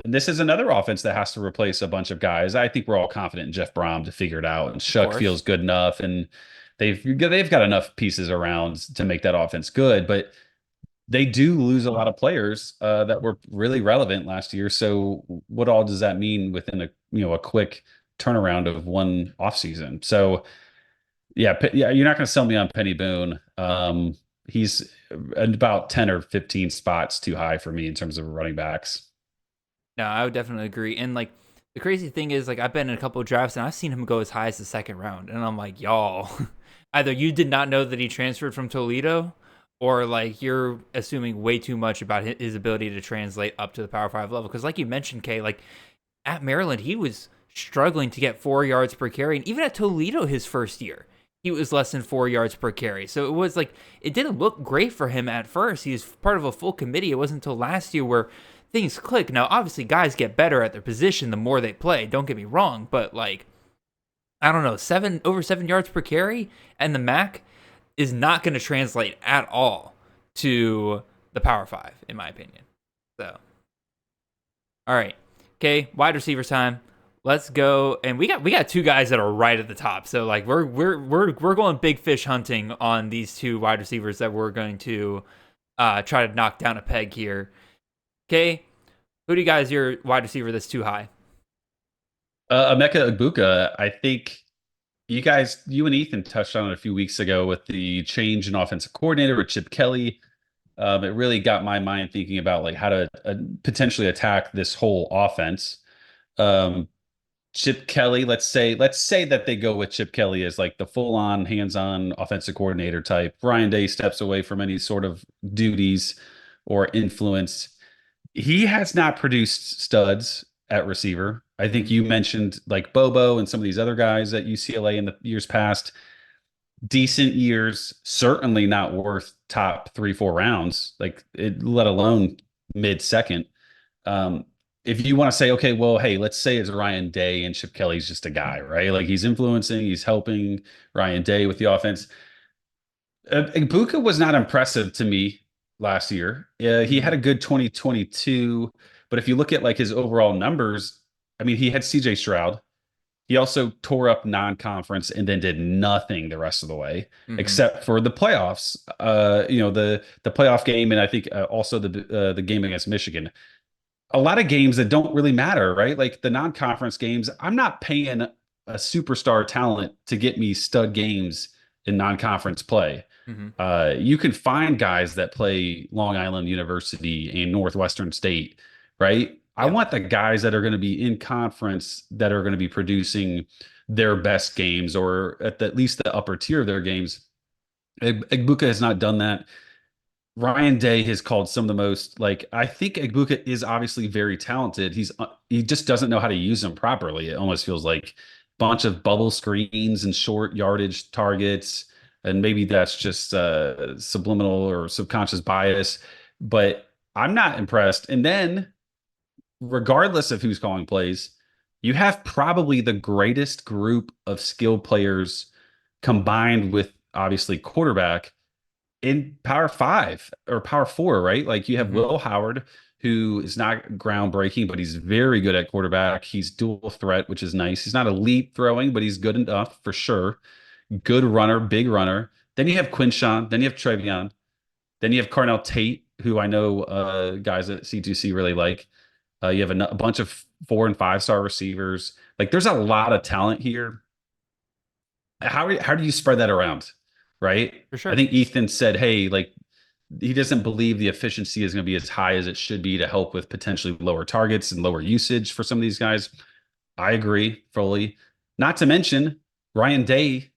This is another offense that has to replace a bunch of guys. I think we're all confident in Jeff Brom to figure it out, and Shuck feels good enough, and they've got enough pieces around to make that offense good. But they do lose a lot of players that were really relevant last year. So what all does that mean within a quick turnaround of one offseason? So yeah, you're not going to sell me on Peny Boone. He's about 10 or 15 spots too high for me in terms of running backs. No, I would definitely agree. And like, the crazy thing is, like, I've been in a couple of drafts and I've seen him go as high as the second round. And I'm like, y'all, either you did not know that he transferred from Toledo, or like you're assuming way too much about his ability to translate up to the Power 5 level. Because like you mentioned, Kay, like at Maryland, he was struggling to get 4 yards per carry. And even at Toledo his first year, he was less than 4 yards per carry. So it was like, it didn't look great for him at first. He was part of a full committee. It wasn't until last year where things click. Now, obviously, guys get better at their position the more they play. Don't get me wrong, but like, I don't know, over 7 yards per carry, and the MAC is not going to translate at all to the Power 5, in my opinion. So, all right, okay, wide receivers time. Let's go, and we got two guys that are right at the top. So like we're going big fish hunting on these two wide receivers that we're going to try to knock down a peg here. Okay, who do you guys your wide receiver that's too high? Emeka Egbuka, I think you and Ethan touched on it a few weeks ago with the change in offensive coordinator with Chip Kelly. It really got my mind thinking about like how to potentially attack this whole offense. Um, Chip Kelly, let's say that they go with Chip Kelly as like the full-on, hands-on offensive coordinator type. Ryan Day steps away from any sort of duties or influence. He has not produced studs at receiver. I think you mentioned like Bobo and some of these other guys at UCLA in the years past. Decent years, certainly not worth top 3-4 rounds, let alone mid-second. If you want to say, okay, well, hey, let's say it's Ryan Day and Chip Kelly's just a guy, right? Like he's influencing, he's helping Ryan Day with the offense. Egbuka was not impressive to me last year. He had a good 2022, but if you look at like his overall numbers, I mean, he had CJ Stroud. He also tore up non-conference and then did nothing the rest of the way, except for the playoffs. The playoff game, and I think also the game against Michigan. A lot of games that don't really matter, right? Like the non-conference games, I'm not paying a superstar talent to get me stud games in non-conference play. You can find guys that play Long Island University and Northwestern State, right? I want the guys that are going to be in conference that are going to be producing their best games, or at least the upper tier of their games. Egbuka has not done that. Ryan Day has called some of the most, like, I think Egbuka is obviously very talented. He just doesn't know how to use them properly. It almost feels like a bunch of bubble screens and short yardage targets. And maybe that's just subliminal or subconscious bias, but I'm not impressed. And then regardless of who's calling plays, you have probably the greatest group of skilled players combined with obviously quarterback in Power 5 or Power 4, right? Like you have Will Howard, who is not groundbreaking, but he's very good at quarterback. He's dual threat, which is nice. He's not elite throwing, but he's good enough for sure. Good runner, big runner. Then you have Quinshawn. Then you have Trevion. Then you have Carnell Tate, who I know guys at C2C really like. You have a bunch of 4- and 5-star receivers. Like there's a lot of talent here. How do you spread that around, right? For sure. I think Ethan said, hey, like he doesn't believe the efficiency is going to be as high as it should be to help with potentially lower targets and lower usage for some of these guys. I agree fully. Not to mention Ryan Day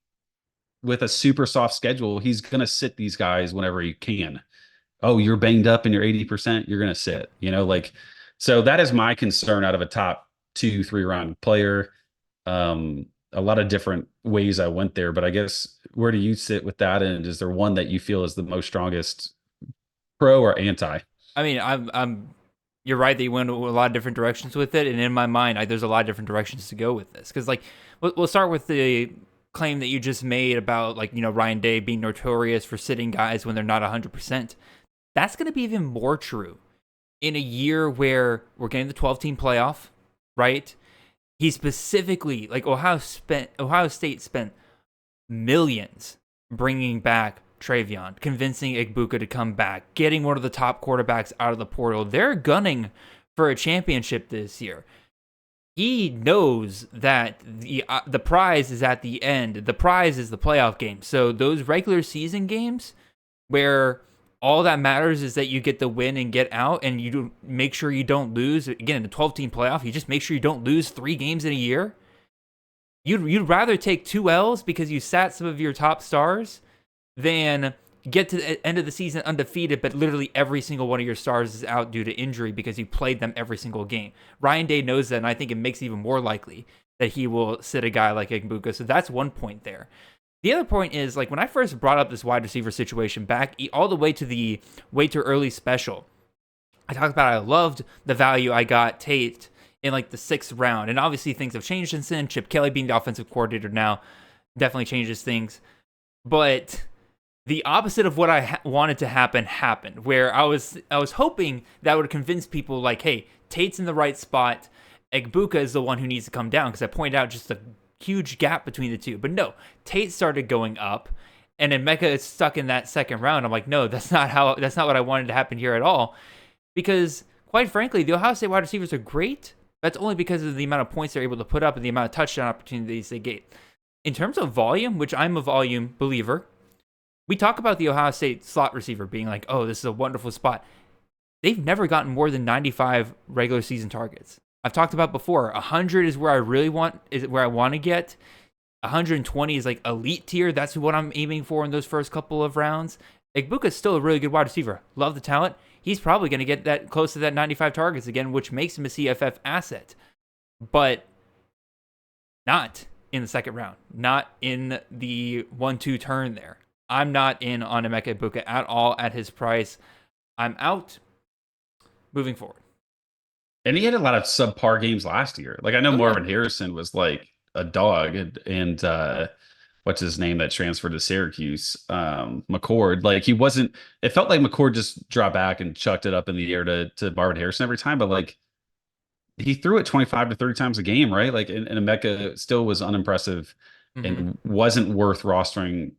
with a super soft schedule, he's going to sit these guys whenever he can. Oh, you're banged up and you're 80%, you're going to sit, so that is my concern out of a top 2-3 round player. A lot of different ways I went there, but I guess where do you sit with that? And is there one that you feel is the most strongest, pro or anti? I mean, you're right that you went a lot of different directions with it, and in my mind, there's a lot of different directions to go with this. Because like, we'll start with the claim that you just made about Ryan Day being notorious for sitting guys when they're not 100%. That's going to be even more true in a year where we're getting the 12-team playoff, right? He specifically, like Ohio State spent millions bringing back Trevion, convincing Egbuka to come back, getting one of the top quarterbacks out of the portal. They're gunning for a championship this year. He knows that the prize is at the end. The prize is the playoff game. So those regular season games where all that matters is that you get the win and get out, and you make sure you don't lose. Again, in the 12-team playoff, you just make sure you don't lose 3 games in a year. You'd rather take 2 L's because you sat some of your top stars than get to the end of the season undefeated, but literally every single one of your stars is out due to injury because you played them every single game. Ryan Day knows that, and I think it makes it even more likely that he will sit a guy like Egbuka. So that's one point there. The other point is, like, when I first brought up this wide receiver situation back all the way to the way too early special, I talked about I loved the value I got Tate in like the 6th round. And obviously things have changed since then. Chip Kelly being the offensive coordinator now definitely changes things. But the opposite of what I wanted to happen happened, where I was hoping that would convince people like, hey, Tate's in the right spot. Egbuka is the one who needs to come down, because I pointed out just a huge gap between the two. But no, Tate started going up, and Emeka is stuck in that second round. I'm like, no, that's not what I wanted to happen here at all. Because quite frankly, the Ohio State wide receivers are great. That's only because of the amount of points they're able to put up and the amount of touchdown opportunities they get. In terms of volume, which I'm a volume believer, we talk about the Ohio State slot receiver being like, oh, this is a wonderful spot. They've never gotten more than 95 regular season targets. I've talked about before, 100 is where I want to get. 120 is like elite tier. That's what I'm aiming for in those first couple of rounds. Egbuka is still a really good wide receiver. Love the talent. He's probably going to get that close to that 95 targets again, which makes him a CFF asset. But not in the second round. Not in the 1-2 turn there. I'm not in on Emeka Egbuka at all at his price. I'm out. Moving forward. And he had a lot of subpar games last year. Like I know Marvin Harrison was like a dog, and what's his name that transferred to Syracuse? McCord. Like he wasn't. It felt like McCord just dropped back and chucked it up in the air to Marvin Harrison every time, but like he threw it 25 to 30 times a game, right? Like and Emeka still was unimpressive and wasn't worth rostering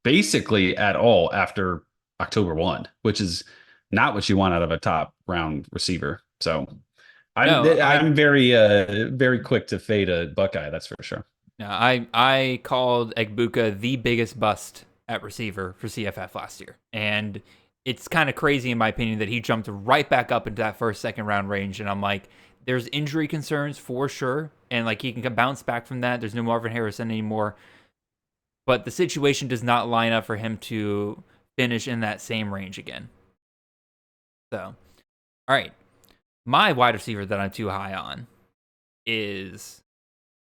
basically at all after October 1, which is not what you want out of a top round receiver. So I'm very very quick to fade a Buckeye, that's for sure. No, I called Egbuka the biggest bust at receiver for CFF last year. And it's kind of crazy in my opinion that he jumped right back up into that first, second round range. And I'm like, there's injury concerns for sure. And like he can bounce back from that. There's no Marvin Harrison anymore. But the situation does not line up for him to finish in that same range again. So, all right. My wide receiver that I'm too high on is,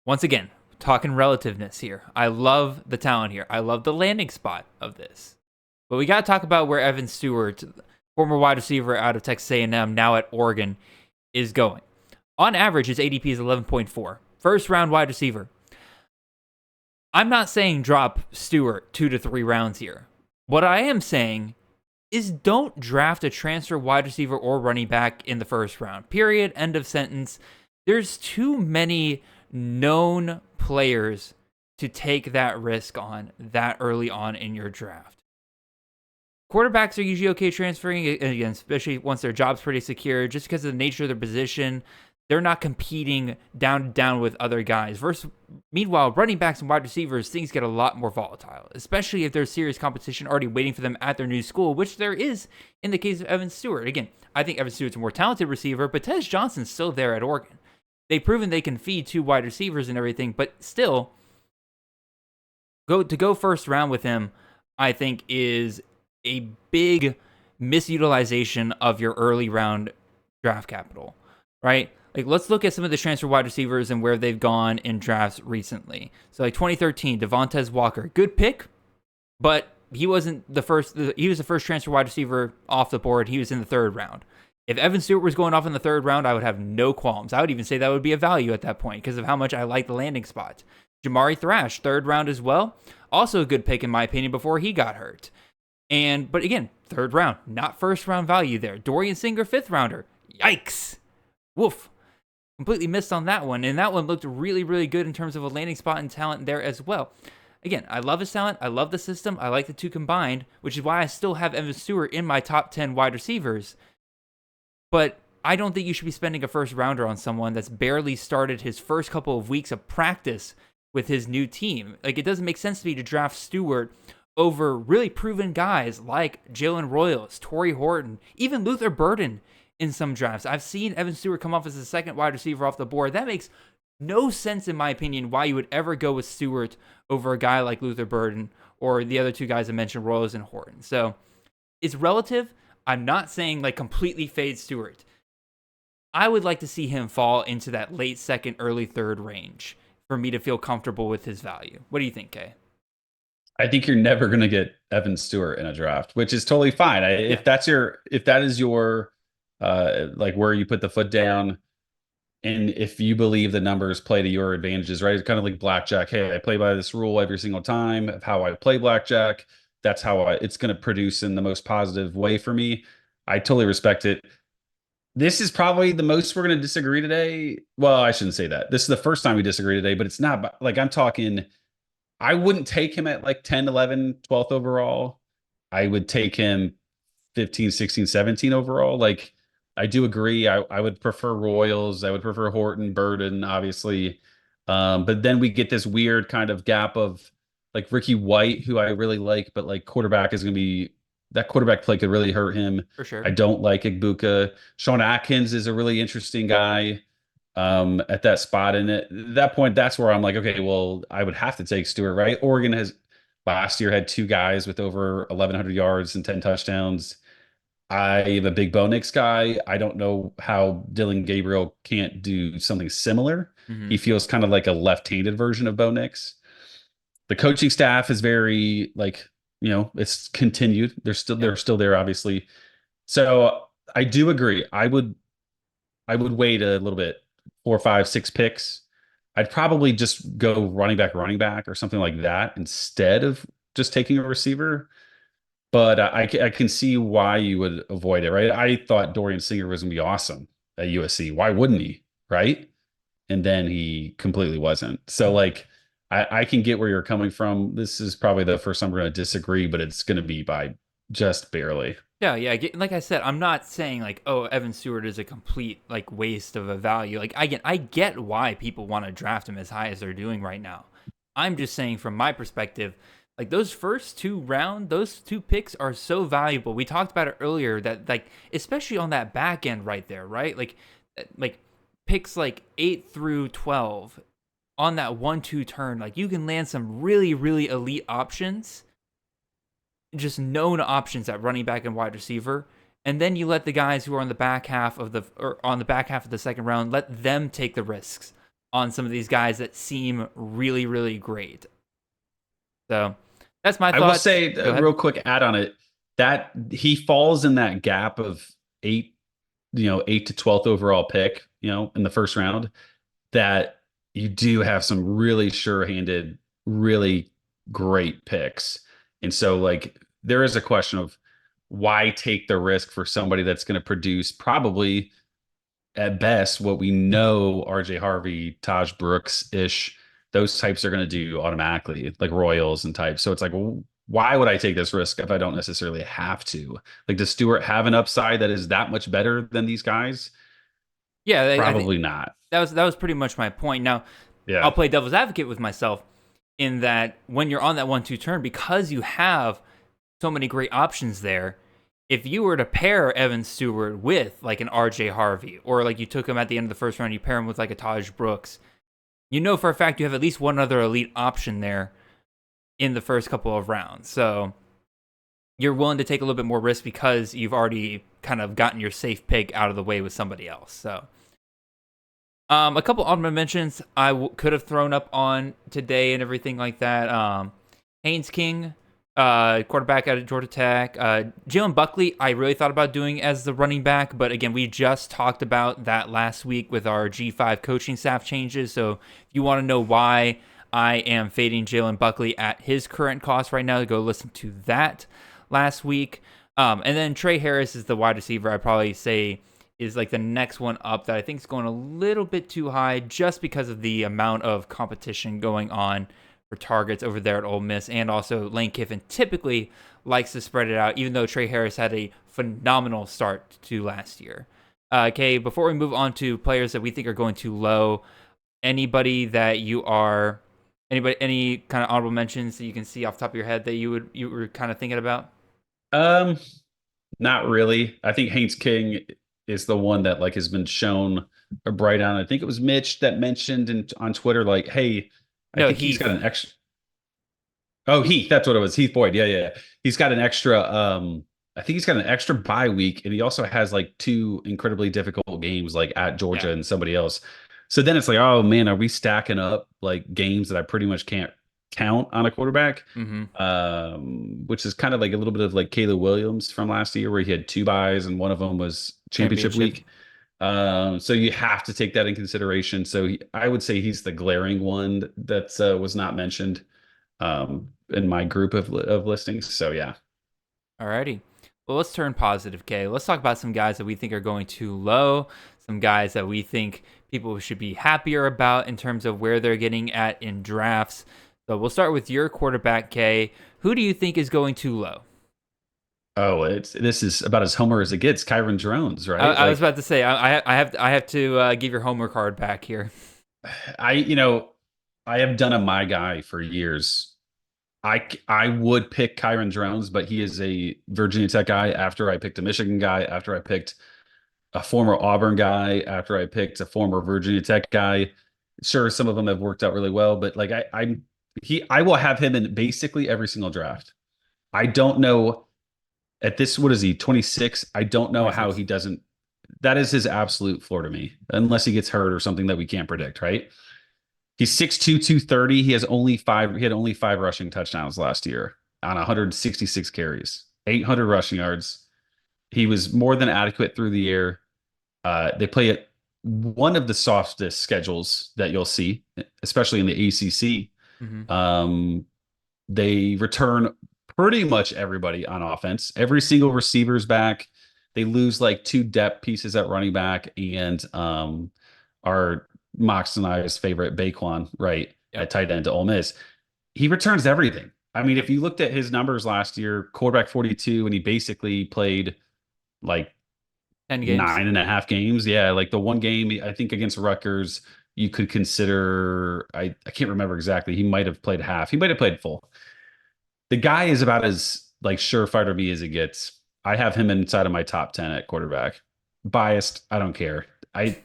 once again, talking relativeness here. I love the talent here. I love the landing spot of this. But we got to talk about where EvanStewart, former wide receiver out of Texas A&M, now at Oregon, is going. On average, his ADP is 11.4. First round wide receiver. I'm not saying drop Stewart 2 to 3 rounds here. What I am saying is don't draft a transfer wide receiver or running back in the first round. Period. End of sentence. There's too many known players to take that risk on that early on in your draft. Quarterbacks are usually okay transferring, again, especially once their job's pretty secure, just because of the nature of their position. They're not competing down with other guys. Meanwhile, running backs and wide receivers, things get a lot more volatile, especially if there's serious competition already waiting for them at their new school, which there is in the case of EvanStewart. Again, I think EvanStewart's a more talented receiver, but Tez Johnson's still there at Oregon. They've proven they can feed 2 wide receivers and everything, but still, go first round with him, I think, is a big misutilization of your early round draft capital, right? Like, let's look at some of the transfer wide receivers and where they've gone in drafts recently. So, like 2013, Devontae Walker, good pick, but he wasn't the first. He was the first transfer wide receiver off the board. He was in the 3rd round. If EvanStewart was going off in the 3rd round, I would have no qualms. I would even say that would be a value at that point because of how much I like the landing spot. Jamari Thrash, 3rd round as well. Also a good pick in my opinion before he got hurt. But again, 3rd round, not 1st round value there. Dorian Singer, 5th rounder. Yikes. Woof. Completely missed on that one. And that one looked really, really good in terms of a landing spot and talent there as well. Again, I love his talent. I love the system. I like the two combined, which is why I still have EvanStewart in my top 10 wide receivers. But I don't think you should be spending a 1st rounder on someone that's barely started his first couple of weeks of practice with his new team. Like, it doesn't make sense to me to draft Stewart over really proven guys like Jalen Royals, Torrey Horton, even Luther Burden in some drafts. I've seen EvanStewart come off as the 2nd wide receiver off the board. That makes no sense, in my opinion, why you would ever go with Stewart over a guy like Luther Burden or the other 2 guys I mentioned, Royals and Horton. So it's relative. I'm not saying like completely fade Stewart. I would like to see him fall into that late 2nd, early 3rd range for me to feel comfortable with his value. What do you think, Kay? I think you're never going to get EvanStewart in a draft, which is totally fine. If that is your like where you put the foot down, and if you believe the numbers play to your advantages, right? It's kind of like blackjack. Hey, I play by this rule every single time of how I play blackjack. That's how it's going to produce in the most positive way for me. I totally respect it. This is probably the most we're going to disagree today. Well, I shouldn't say that. This is the first time we disagree today, but it's not like I'm talking I wouldn't take him at like 10, 11, 12th overall. I would take him 15, 16, 17 overall. Like, I do agree. I would prefer Royals. I would prefer Horton, Burden, obviously. But then we get this weird kind of gap of like Ricky White, who I really like, but like quarterback is going to be that quarterback play could really hurt him. For sure. I don't like Egbuka. Sean Atkins is a really interesting guy at that spot. And at that point, that's where I'm like, okay, well, I would have to take Stewart, right? Oregon has last year had two guys with over 1,100 yards and 10 touchdowns. I am a big Bo Nix guy. I don't know how Dylan Gabriel can't do something similar. Mm-hmm. He feels kind of like a left-handed version of Bo Nix. The coaching staff is very like, it's continued. They're still there, obviously. So I do agree. I would wait a little bit, 4, 5, 6 picks. I'd probably just go running back, or something like that instead of just taking a receiver. But I can see why you would avoid it, right? I thought Dorian Singer was going to be awesome at USC. Why wouldn't he, right? And then he completely wasn't. So, like, I can get where you're coming from. This is probably the first time we're going to disagree, but it's going to be by just barely. Yeah. Like I said, I'm not saying like, oh, EvanStewart is a complete like waste of a value. Like I get why people want to draft him as high as they're doing right now. I'm just saying from my perspective, like those first those two picks are so valuable. We talked about it earlier that like, especially on that back end right there, right? Like picks like 8 through 12 on that 1-2 turn, like you can land some really, really elite options, just known options at running back and wide receiver. And then you let the guys who are on the back half of the second round, let them take the risks on some of these guys that seem really, really great. So that's my thoughts. I will say a real quick add on it that he falls in that gap of 8 to 12th overall pick, in the first round, that you do have some really sure-handed, really great picks. And so like there is a question of why take the risk for somebody that's going to produce probably at best what we know RJ Harvey, Taj Brooks-ish, those types are going to do automatically, like Royals and types. So it's like, well, why would I take this risk if I don't necessarily have to? Like, does Stewart have an upside that is that much better than these guys? Yeah, probably not. That was pretty much my point. Now, yeah. I'll play devil's advocate with myself in that when you're on that 1-2 turn, because you have so many great options there, if you were to pair EvanStewart with like an RJ Harvey, or like you took him at the end of the first round, you pair him with like a Taj Brooks, for a fact you have at least one other elite option there in the first couple of rounds. So you're willing to take a little bit more risk because you've already kind of gotten your safe pick out of the way with somebody else. So a couple honorable mentions I could have thrown up on today and everything like that. Haynes King, quarterback out of Georgia Tech. Jalen Buckley, I really thought about doing as the running back, but again, we just talked about that last week with our G5 coaching staff changes. So if you want to know why I am fading Jalen Buckley at his current cost right now, go listen to that last week. And then Trey Harris is the wide receiver I'd probably say is like the next one up that I think is going a little bit too high just because of the amount of competition going on for targets over there at Ole Miss. And also Lane Kiffin typically likes to spread it out, even though Trey Harris had a phenomenal start to last year. Okay, before we move on to players that we think are going too low, any kind of honorable mentions that you can see off the top of your head that you were kind of thinking about? Not really. I think Haynes King is the one that like has been shown a bright on. I think it was Mitch that mentioned on Twitter, like, hey, I think he's got an extra. Oh, Heath, that's what it was. Heath Boyd. Yeah. He's got an extra. I think he's got an extra bye week, and he also has like 2 incredibly difficult games, like at Georgia and somebody else. So then it's like, oh man, are we stacking up like games that I pretty much can't count on a quarterback? Which is kind of like a little bit of like Caleb Williams from last year, where he had 2 byes and one of them was championship week. So you have to take that in consideration. So I would say he's the glaring one that was not mentioned in my group of listings. So yeah. Alrighty. Well, let's turn positive, Kay. Let's talk about some guys that we think are going too low, some guys that we think people should be happier about in terms of where they're getting at in drafts. So we'll start with your quarterback, K. Who do you think is going too low? Oh, this is about as homer as it gets. Kyron Drones, right? I was about to say I have to give your homer card back here. I have done a my guy for years. I would pick Kyron Drones, but he is a Virginia Tech guy after I picked a Michigan guy, after I picked a former Auburn guy, after I picked a former Virginia Tech guy. Sure, some of them have worked out really well, but like I will have him in basically every single draft. I don't know at this, what is he, 26? I don't know 26. how he doesn't. That is his absolute floor to me, unless he gets hurt or something that we can't predict, right? He's 6'2", 230. He had only 5 rushing touchdowns last year on 166 carries, 800 rushing yards. He was more than adequate through the air. They play at one of the softest schedules that you'll see, especially in the ACC. Mm-hmm. They return pretty much everybody on offense. Every single receiver's back. They lose like 2 depth pieces at running back and our Mox and I's favorite Baquan, right, at tight end to Ole Miss. He returns everything. I mean, if you looked at his numbers last year, quarterback 42, and he basically played like 10 games. 9.5 games. Yeah, like the one game, I think against Rutgers, you could consider, I can't remember exactly. He might have played half. He might have played full. The guy is about as like surefire to me as it gets. I have him inside of my top 10 at quarterback. Biased, I don't care.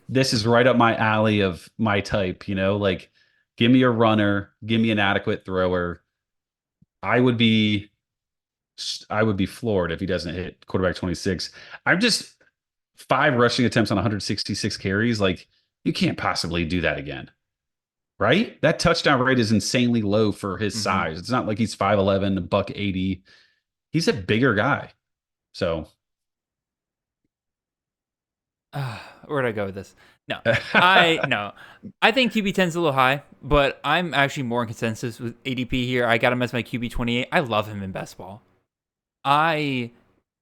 This is right up my alley of my type, like give me a runner, give me an adequate thrower. I would be floored if he doesn't hit quarterback 26. I'm just 5 rushing attempts on 166 carries. Like you can't possibly do that again. Right? That touchdown rate is insanely low for his size. It's not like he's 5'11", $180. He's a bigger guy. So where'd I go with this? No. I think QB10 is a little high, but I'm actually more in consensus with ADP here. I got him as my QB28. I love him in best ball. My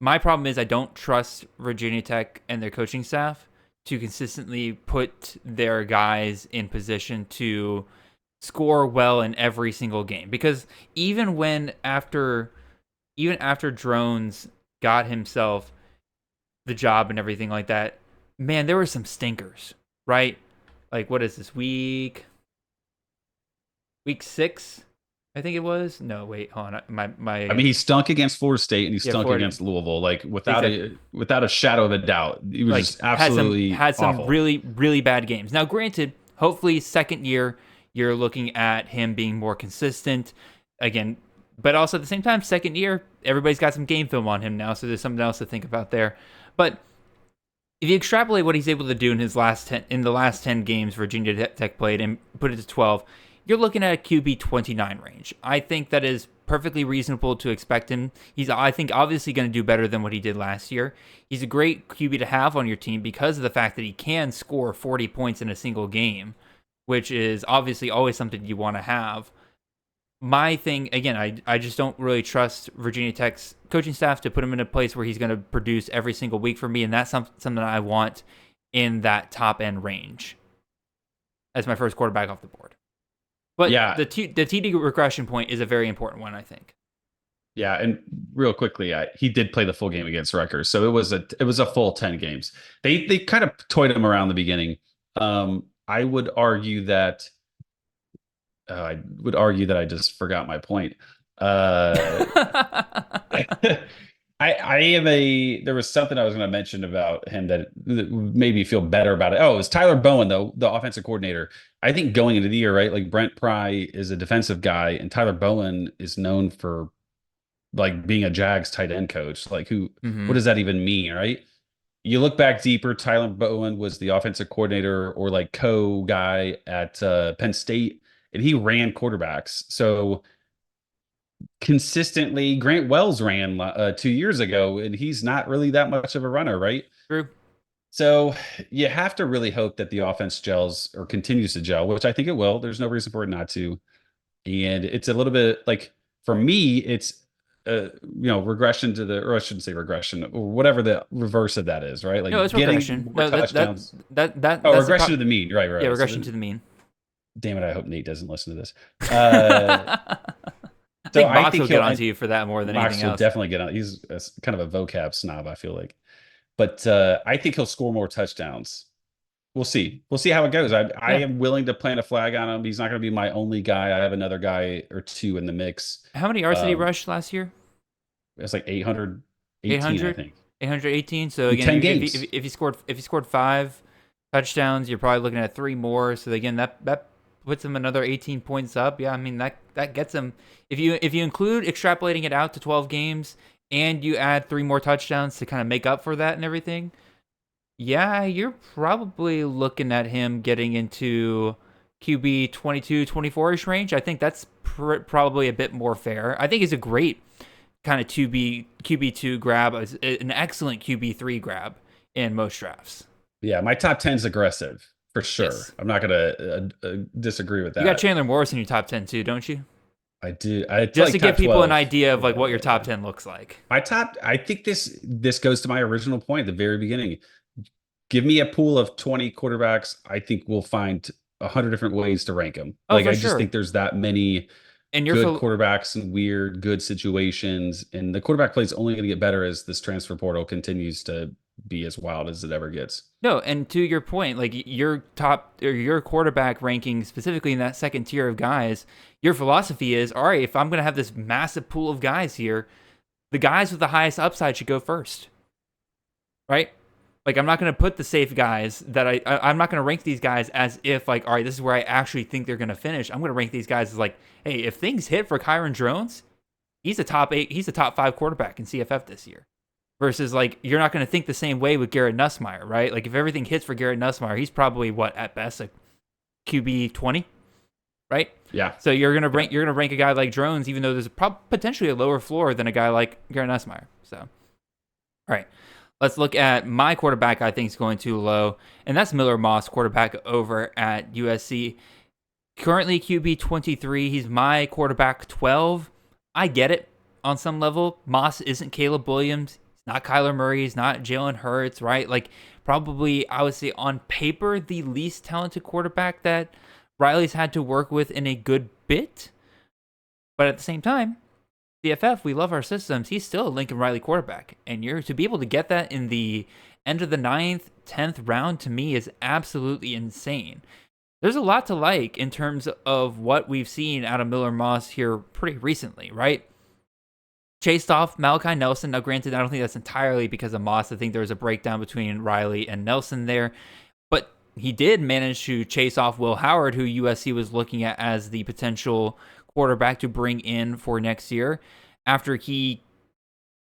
problem is I don't trust Virginia Tech and their coaching staff to consistently put their guys in position to score well in every single game. Because even after Drones got himself the job and everything like that, man, there were some stinkers, right? Like, what is this, week 6? I think it was. No, wait, hold on. I mean, he stunk against Florida State and he stunk against Louisville, like without a shadow of a doubt. He was just absolutely had some awful. really, really bad games. Now, granted, hopefully second year you're looking at him being more consistent again, but also at the same time, second year everybody's got some game film on him now, so there's something else to think about there. But if you extrapolate what he's able to do in the last 10 games Virginia Tech played and put it to 12. You're looking at a QB29 range. I think that is perfectly reasonable to expect him. He's, I think, obviously going to do better than what he did last year. He's a great QB to have on your team because of the fact that he can score 40 points in a single game, which is obviously always something you want to have. My thing, again, I just don't really trust Virginia Tech's coaching staff to put him in a place where he's going to produce every single week for me, and that's something that I want in that top-end range as my first quarterback off the board. But yeah, the TD regression point is a very important one, I think. Yeah, and real quickly, he did play the full game against Rutgers, so it was a full 10 games. They kind of toyed him around the beginning. I would argue that I just forgot my point. There was something I was going to mention about him that made me feel better about it. Oh, it was Tyler Bowen, though, the offensive coordinator. I think going into the year, right, like Brent Pry is a defensive guy, and Tyler Bowen is known for like being a Jags tight end coach. Like what does that even mean, right? You look back deeper, Tyler Bowen was the offensive coordinator or like guy at Penn State, and he ran quarterbacks. So consistently, Grant Wells ran 2 years ago, and he's not really that much of a runner, right? True. So you have to really hope that the offense gels or continues to gel, which I think it will. There's no reason for it not to. And it's a little bit like, for me, it's regression to the, or I shouldn't say regression, or whatever the reverse of that is, right? Like no, it's regression. No, touchdowns. That's regression to the mean, right? Yeah, regression to the mean. damn it, I hope Nate doesn't listen to this. I think Mox will get onto you for that more than anything else. Will definitely get on. He's kind of a vocab snob, I feel like. But I think he'll score more touchdowns. We'll see. We'll see how it goes. I am willing to plant a flag on him. He's not going to be my only guy. I have another guy or two in the mix. How many yards did he rush last year? It's like 818, I think. 818. So again, 10 games. If he scored 5 touchdowns, you're probably looking at 3 more. So again, that puts him another 18 points up. Yeah, I mean that gets him. If you include extrapolating it out to 12 games and you add 3 more touchdowns to kind of make up for that and everything, yeah, you're probably looking at him getting into QB 22, 24-ish range. I think that's probably a bit more fair. I think he's a great kind of QB2 grab, an excellent QB3 grab in most drafts. Yeah, my top 10 is aggressive for sure. Yes. I'm not going to disagree with that. You got Chandler Morris in your top 10 too, don't you? I do. Just to give people an idea of like what your top 10 looks like. I think this goes to my original point at the very beginning. Give me a pool of 20 quarterbacks. I think we'll find 100 different ways to rank them. I just think there's that many good quarterbacks in weird, good situations. And the quarterback play is only going to get better as this transfer portal continues to be as wild as it ever gets. No, and to your point, like your top or your quarterback ranking specifically in that second tier of guys, your philosophy is, all right, if I'm going to have this massive pool of guys here, the guys with the highest upside should go first. Right? Like, I'm not going to put the safe guys that I'm not going to rank these guys as if, like, all right, this is where I actually think they're going to finish. I'm going to rank these guys as, like, hey, if things hit for Kyron Drones, he's a top 5 quarterback in CFF this year. Versus, like, you're not going to think the same way with Garrett Nussmeier, right? Like, if everything hits for Garrett Nussmeier, he's probably, at best, a QB 20, right? Yeah. So you're going to rank a guy like Drones, even though there's potentially a lower floor than a guy like Garrett Nussmeier. So, all right. Let's look at my quarterback I think is going too low, and that's MillerMoss, quarterback over at USC. Currently QB23. He's my quarterback 12. I get it on some level. Moss isn't Caleb Williams. He's not Kyler Murray. He's not Jalen Hurts, right? Like, probably, I would say, on paper, the least talented quarterback that Riley's had to work with in a good bit. But at the same time, CFF, we love our systems. He's still a Lincoln Riley quarterback. And to be able to get that in the end of the 9th, 10th round, to me, is absolutely insane. There's a lot to like in terms of what we've seen out of MillerMoss here pretty recently, right? Chased off Malachi Nelson. Now, granted, I don't think that's entirely because of Moss. I think there was a breakdown between Riley and Nelson there. But he did manage to chase off Will Howard, who USC was looking at as the potential quarterback to bring in for next year after he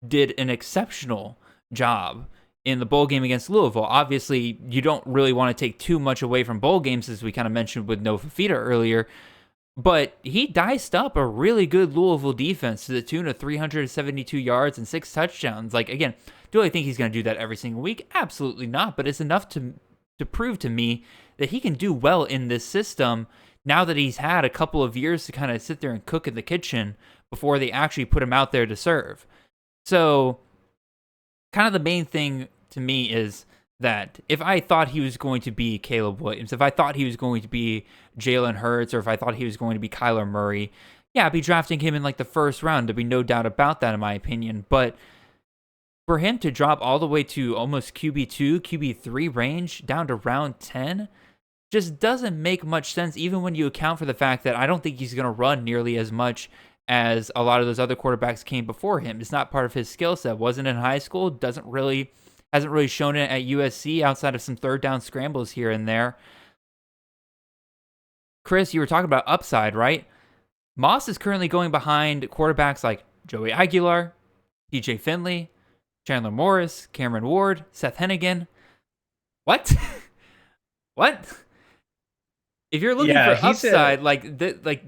did an exceptional job in the bowl game against Louisville. Obviously, you don't really want to take too much away from bowl games, as we kind of mentioned with Noah Fifita earlier, but he diced up a really good Louisville defense to the tune of 372 yards and 6 touchdowns. Like, again, do I think he's going to do that every single week? Absolutely not, but it's enough to prove to me that he can do well in this system now that he's had a couple of years to kind of sit there and cook in the kitchen before they actually put him out there to serve. So kind of the main thing to me is that if I thought he was going to be Caleb Williams, if I thought he was going to be Jalen Hurts, or if I thought he was going to be Kyler Murray, yeah, I'd be drafting him in like the first round. There'd be no doubt about that in my opinion. But for him to drop all the way to almost QB2, QB3 range down to round 10 just doesn't make much sense, even when you account for the fact that I don't think he's going to run nearly as much as a lot of those other quarterbacks came before him. It's not part of his skill set. Wasn't in high school, hasn't really shown it at USC outside of some third down scrambles here and there. Chris, you were talking about upside, right? Moss is currently going behind quarterbacks like Joey Aguilar, TJ Finley, Chandler Morris, Cameron Ward, Seth Hennigan. What? What? If you're looking for upside,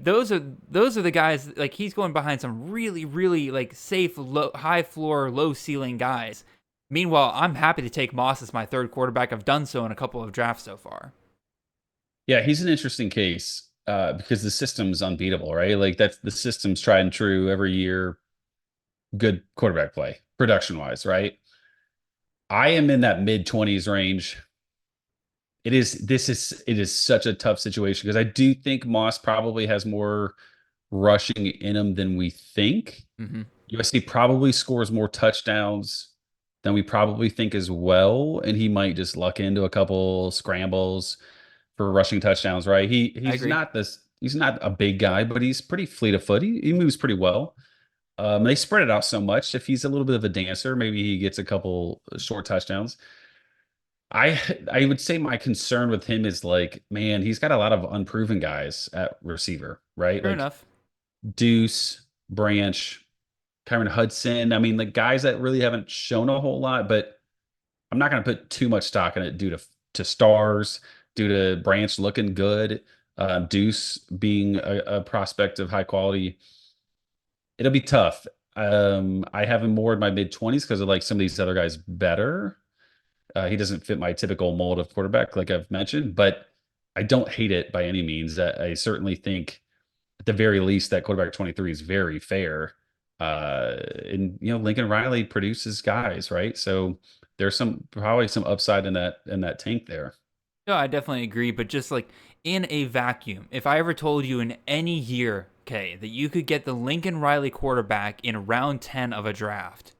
those are the guys. Like, he's going behind some really, really like safe, high floor, low ceiling guys. Meanwhile, I'm happy to take Moss as my third quarterback. I've done so in a couple of drafts so far. Yeah, he's an interesting case because the system's unbeatable, right? Like, that's the system's tried and true every year. Good quarterback play, production wise, right? I am in that mid-20s range. it is such a tough situation because I do think Moss probably has more rushing in him than we think. Mm-hmm. USC probably scores more touchdowns than we probably think as well, and he might just luck into a couple scrambles for rushing touchdowns, right? I He's agree. not this he's not a big guy, but he's pretty fleet of foot. He moves pretty well. They spread it out so much. If he's a little bit of a dancer, maybe he gets a couple short touchdowns. I would say my concern with him is like, man, he's got a lot of unproven guys at receiver, right? Fair Like enough. Deuce, Branch, Kyron Hudson. I mean, the guys that really haven't shown a whole lot, but I'm not going to put too much stock in it due to stars, due to Branch looking good, Deuce being a prospect of high quality. It'll be tough. I have him more in my mid 20s because of like some of these other guys better. He doesn't fit my typical mold of quarterback, like I've mentioned, but I don't hate it by any means. I certainly think, at the very least, that quarterback 23 is very fair. And Lincoln Riley produces guys, right? So there's probably some upside in that tank there. No, I definitely agree. But just like in a vacuum, if I ever told you in any year, okay, that you could get the Lincoln Riley quarterback in round 10 of a draft,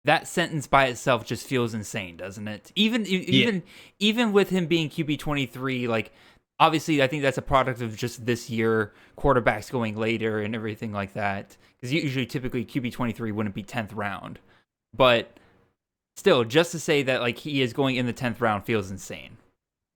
that sentence by itself just feels insane, doesn't it? Even with him being QB23, like obviously I think that's a product of just this year, quarterbacks going later and everything like that. Because usually, typically QB23 wouldn't be 10th round, but still, just to say that like he is going in the 10th round feels insane.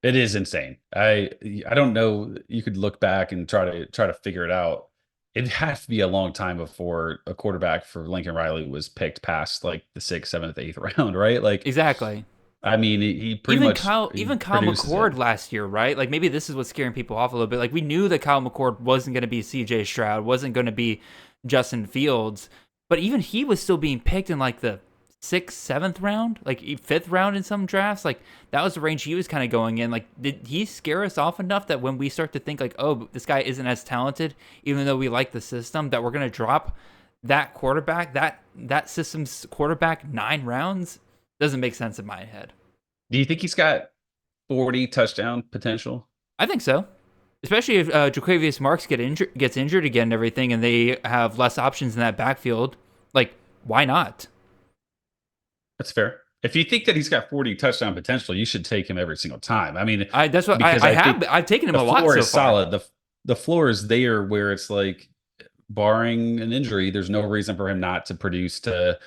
It is insane. I don't know. You could look back and try to figure it out. It has to be a long time before a quarterback for Lincoln Riley was picked past like the sixth, seventh, eighth round, right? Like, Exactly. I mean, he pretty Even much Kyle, he even Kyle produces McCord it. last year, right? Like maybe this is what's scaring people off a little bit. Like we knew that Kyle McCord wasn't going to be C.J. Stroud, wasn't going to be Justin Fields, but even he was still being picked in like the sixth, seventh round, like fifth round in some drafts. Like that was the range he was kind of going in. Like did he scare us off enough that when we start to think like, oh, this guy isn't as talented, even though we like the system, that we're going to drop that quarterback, that system's quarterback 9 rounds? Doesn't make sense in my head. Do you think he's got 40 touchdown potential? I think so. Especially if Jaquavius Marks gets injured again and everything, and they have less options in that backfield. Like, why not? That's fair. If you think that he's got 40 touchdown potential, you should take him every single time. I mean, That's what because I I have. think I've taken him the a lot floor so is far. solid. The floor is there where it's like, barring an injury, there's no reason for him not to produce to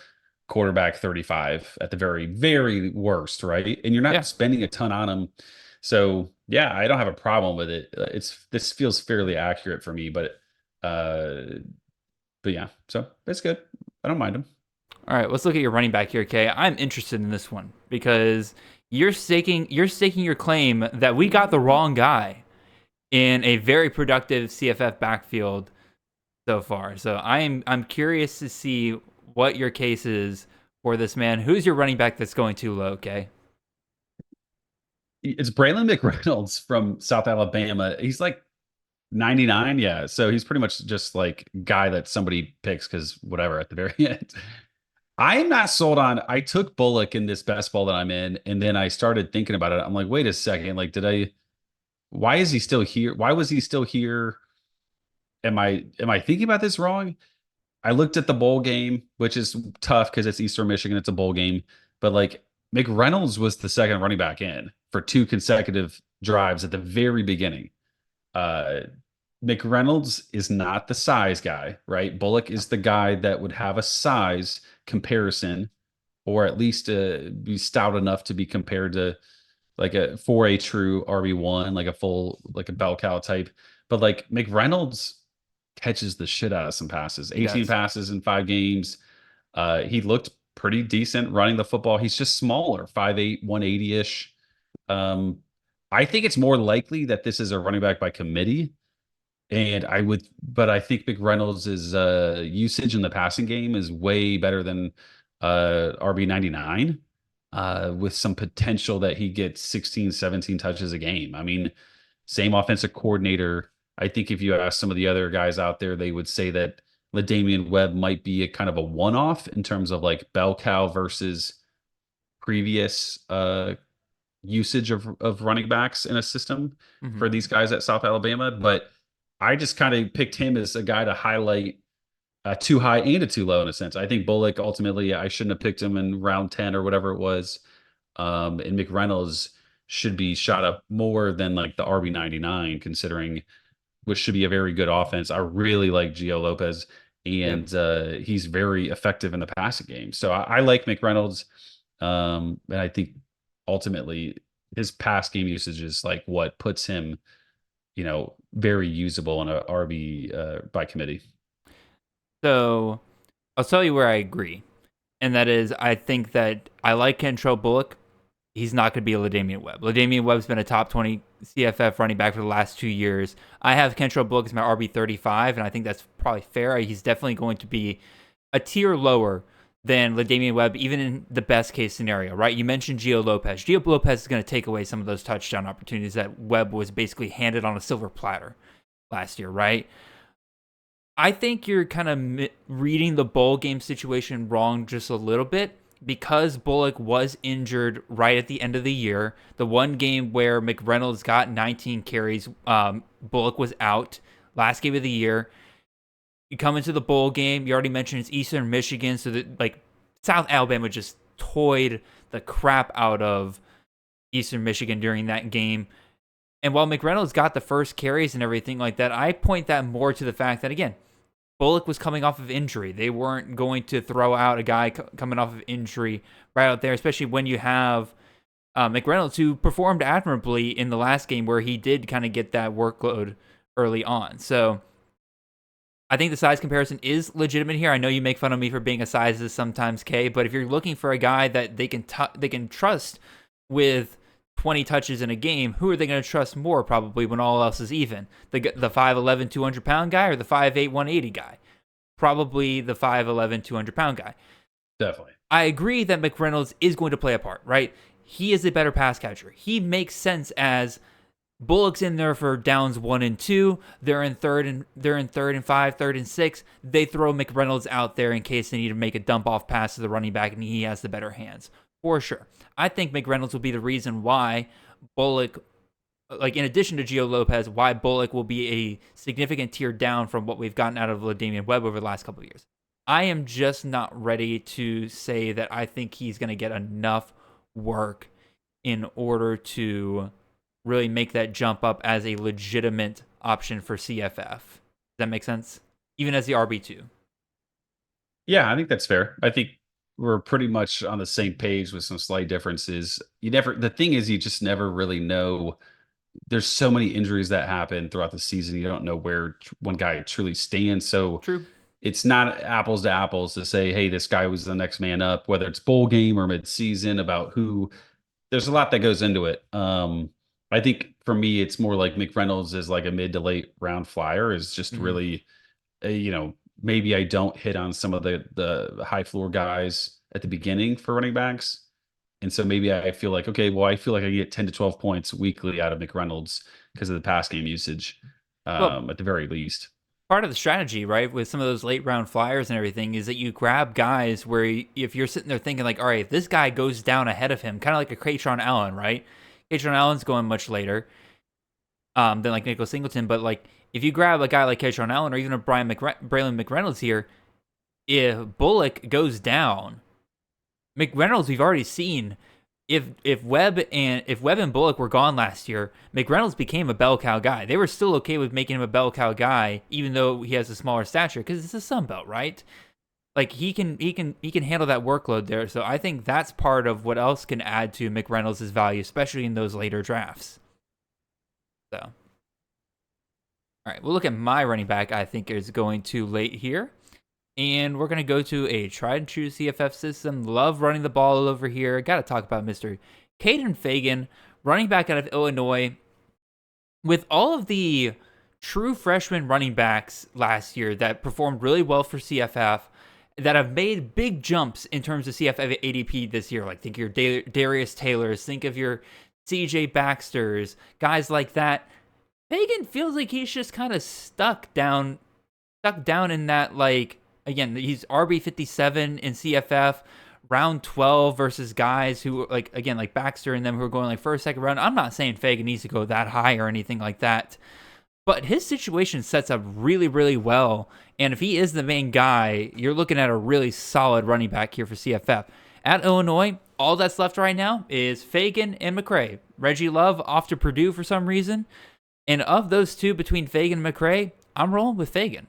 quarterback 35 at the very, very worst, right? And you're Yeah. not spending a ton on him. So yeah, I don't have a problem with it. This feels fairly accurate for me, uh but yeah, so it's good. I don't mind him. All right. Let's look at your running back here, Kay. I'm interested in this one because you're staking your claim that we got the wrong guy in a very productive CFF backfield so far. So I'm curious to see what your case is for this man. Who's your running back that's going too low, Kay? It's Braylon McReynolds from South Alabama. He's like 99, yeah. So he's pretty much just like guy that somebody picks because whatever at the very end. I am not sold on. I took Bullock in this best ball that I'm in, and then I started thinking about it. I'm like, wait a second, like, why is he still here? Why was he still here? Am I thinking about this wrong? I looked at the bowl game, which is tough because it's Eastern Michigan, it's a bowl game. But like McReynolds was the second running back in for 2 consecutive drives at the very beginning. Uh, McReynolds is not the size guy, right? Bullock is the guy that would have a size comparison, or at least be stout enough to be compared to like for a true RB1, like a full, like a bell cow type. But like McReynolds catches the shit out of some passes, He 18 does. passes in 5 games. He looked pretty decent running the football. He's just smaller, 5'8", 180-ish. I think it's more likely that this is a running back by committee. But I think McReynolds' usage in the passing game is way better than RB99, with some potential that he gets 16, 17 touches a game. I mean, same offensive coordinator. I think if you ask some of the other guys out there, they would say that LaDamian Webb might be a kind of a one-off in terms of like bell cow versus previous usage of running backs in a system Mm-hmm. for these guys at South Alabama, but I just kind of picked him as a guy to highlight too high and a too low in a sense. I think Bullock ultimately I shouldn't have picked him in round 10 or whatever it was. And McReynolds should be shot up more than like the RB99, considering which should be a very good offense. I really like Gio Lopez, and he's very effective in the passing game. So I like McReynolds, and I think ultimately his pass game usage is like what puts him, very usable in a RB by committee. So I'll tell you where I agree. And that is, I think that I like Kentrel Bullock. He's not going to be a LaDamian Webb. LaDamian Webb's been a top 20 CFF running back for the last 2 years. I have Kentrel Bullock as my RB35, and I think that's probably fair. He's definitely going to be a tier lower than LaDamian Webb, even in the best case scenario, right? You mentioned Gio Lopez. Gio Lopez is going to take away some of those touchdown opportunities that Webb was basically handed on a silver platter last year, right? I think you're kind of reading the bowl game situation wrong just a little bit, because Bullock was injured right at the end of the year. The one game where McReynolds got 19 carries, Bullock was out last game of the year. You come into the bowl game, you already mentioned it's Eastern Michigan, so that like South Alabama just toyed the crap out of Eastern Michigan during that game. And while McReynolds got the first carries and everything like that, I point that more to the fact that, again, Bullock was coming off of injury. They weren't going to throw out a guy coming off of injury right out there, especially when you have McReynolds, who performed admirably in the last game where he did kind of get that workload early on. So I think the size comparison is legitimate here. I know you make fun of me for being a sizes sometimes, Kay, but if you're looking for a guy that they can trust with 20 touches in a game, who are they going to trust more probably when all else is even? The 5'11", 200-pound guy or the 5'8", 180 guy? Probably the 5'11", 200-pound guy. Definitely. I agree that McReynolds is going to play a part, right? He is a better pass catcher. He makes sense as Bullock's in there for downs 1 and 2. They're in third and 5, third and 6. They throw McReynolds out there in case they need to make a dump off pass to the running back and he has the better hands. For sure. I think McReynolds will be the reason why Bullock, like in addition to Gio Lopez, why Bullock will be a significant tier down from what we've gotten out of LaDamian Webb over the last couple of years. I am just not ready to say that I think he's going to get enough work in order to really make that jump up as a legitimate option for CFF. Does that make sense? Even as the RB2. Yeah, I think that's fair. I think we're pretty much on the same page with some slight differences. The thing is, you just never really know. There's so many injuries that happen throughout the season. You don't know where one guy truly stands. So True. It's not apples to apples to say, hey, this guy was the next man up, whether it's bowl game or mid-season, about who. There's a lot that goes into it. I think for me, it's more like McReynolds is like a mid to late round flyer, is just really, maybe I don't hit on some of the high floor guys at the beginning for running backs. And so maybe I feel like, okay, well, I feel like I get 10 to 12 points weekly out of McReynolds because of the pass game usage, at the very least. Part of the strategy, right, with some of those late round flyers and everything is that you grab guys where if you're sitting there thinking like, all right, if this guy goes down ahead of him, kind of like a Kaytron Allen, right? Kaytron Allen's going much later than like Nicholas Singleton, but like if you grab a guy like Kaytron Allen or even a Braylon McReynolds here, if Bullock goes down, McReynolds we've already seen. If Webb and Bullock were gone last year, McReynolds became a bell cow guy. They were still okay with making him a bell cow guy, even though he has a smaller stature, because it's a Sun Belt, right? Like he can handle that workload there. So I think that's part of what else can add to McReynolds' value, especially in those later drafts. So, all right, we'll look at my running back. I think is going too late here. And we're going to go to a tried and true CFF system. Love running the ball over here. Got to talk about Mr. Kaden Feagin, running back out of Illinois. With all of the true freshman running backs last year that performed really well for CFF, that have made big jumps in terms of CFF ADP this year. Like think of your Darius Taylors, think of your CJ Baxters, guys like that. Feagin feels like he's just kind of stuck down in that, like, again, he's RB57 in CFF, round 12 versus guys who like Baxter and them who are going like first, second round. I'm not saying Feagin needs to go that high or anything like that, but his situation sets up really, really well. And if he is the main guy, you're looking at a really solid running back here for CFF. At Illinois, all that's left right now is Feagin and McRae. Reggie Love off to Purdue for some reason. And of those two, between Feagin and McRae, I'm rolling with Feagin.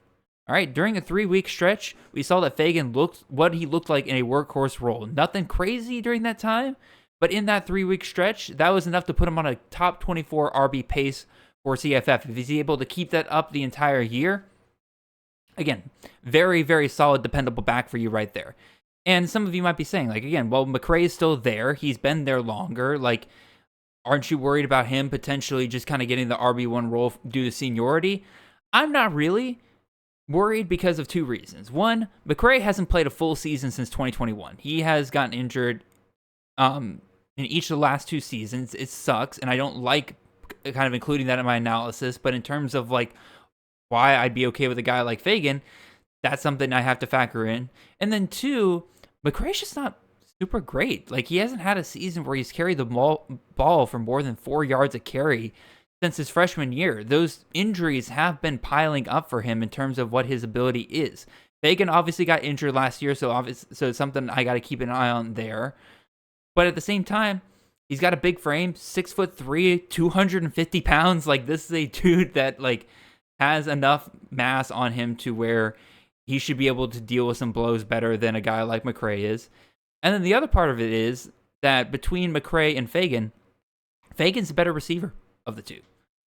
All right, during a 3-week stretch, we saw that Feagin looked what he looked like in a workhorse role. Nothing crazy during that time, but in that 3-week stretch, that was enough to put him on a top 24 RB pace for CFF. If he's able to keep that up the entire year, again, very, very solid, dependable back for you right there. And some of you might be saying, like, again, well, McRae is still there. He's been there longer. Like, aren't you worried about him potentially just kind of getting the RB1 role due to seniority? I'm not really worried because of two reasons. One, McRae hasn't played a full season since 2021. He has gotten injured in each of the last 2 seasons. It sucks, and I don't like kind of including that in my analysis, but in terms of, like, why I'd be okay with a guy like Feagin, that's something I have to factor in. And then two, McRae's just not super great. Like, he hasn't had a season where he's carried the ball for more than 4 yards a carry since his freshman year. Those injuries have been piling up for him in terms of what his ability is. Feagin obviously got injured last year, so it's something I got to keep an eye on there. But at the same time, he's got a big frame, 6'3", 250 pounds. Like, this is a dude that, like, has enough mass on him to where he should be able to deal with some blows better than a guy like McRae is. And then the other part of it is that between McRae and Feagin, Feagin's the better receiver of the two.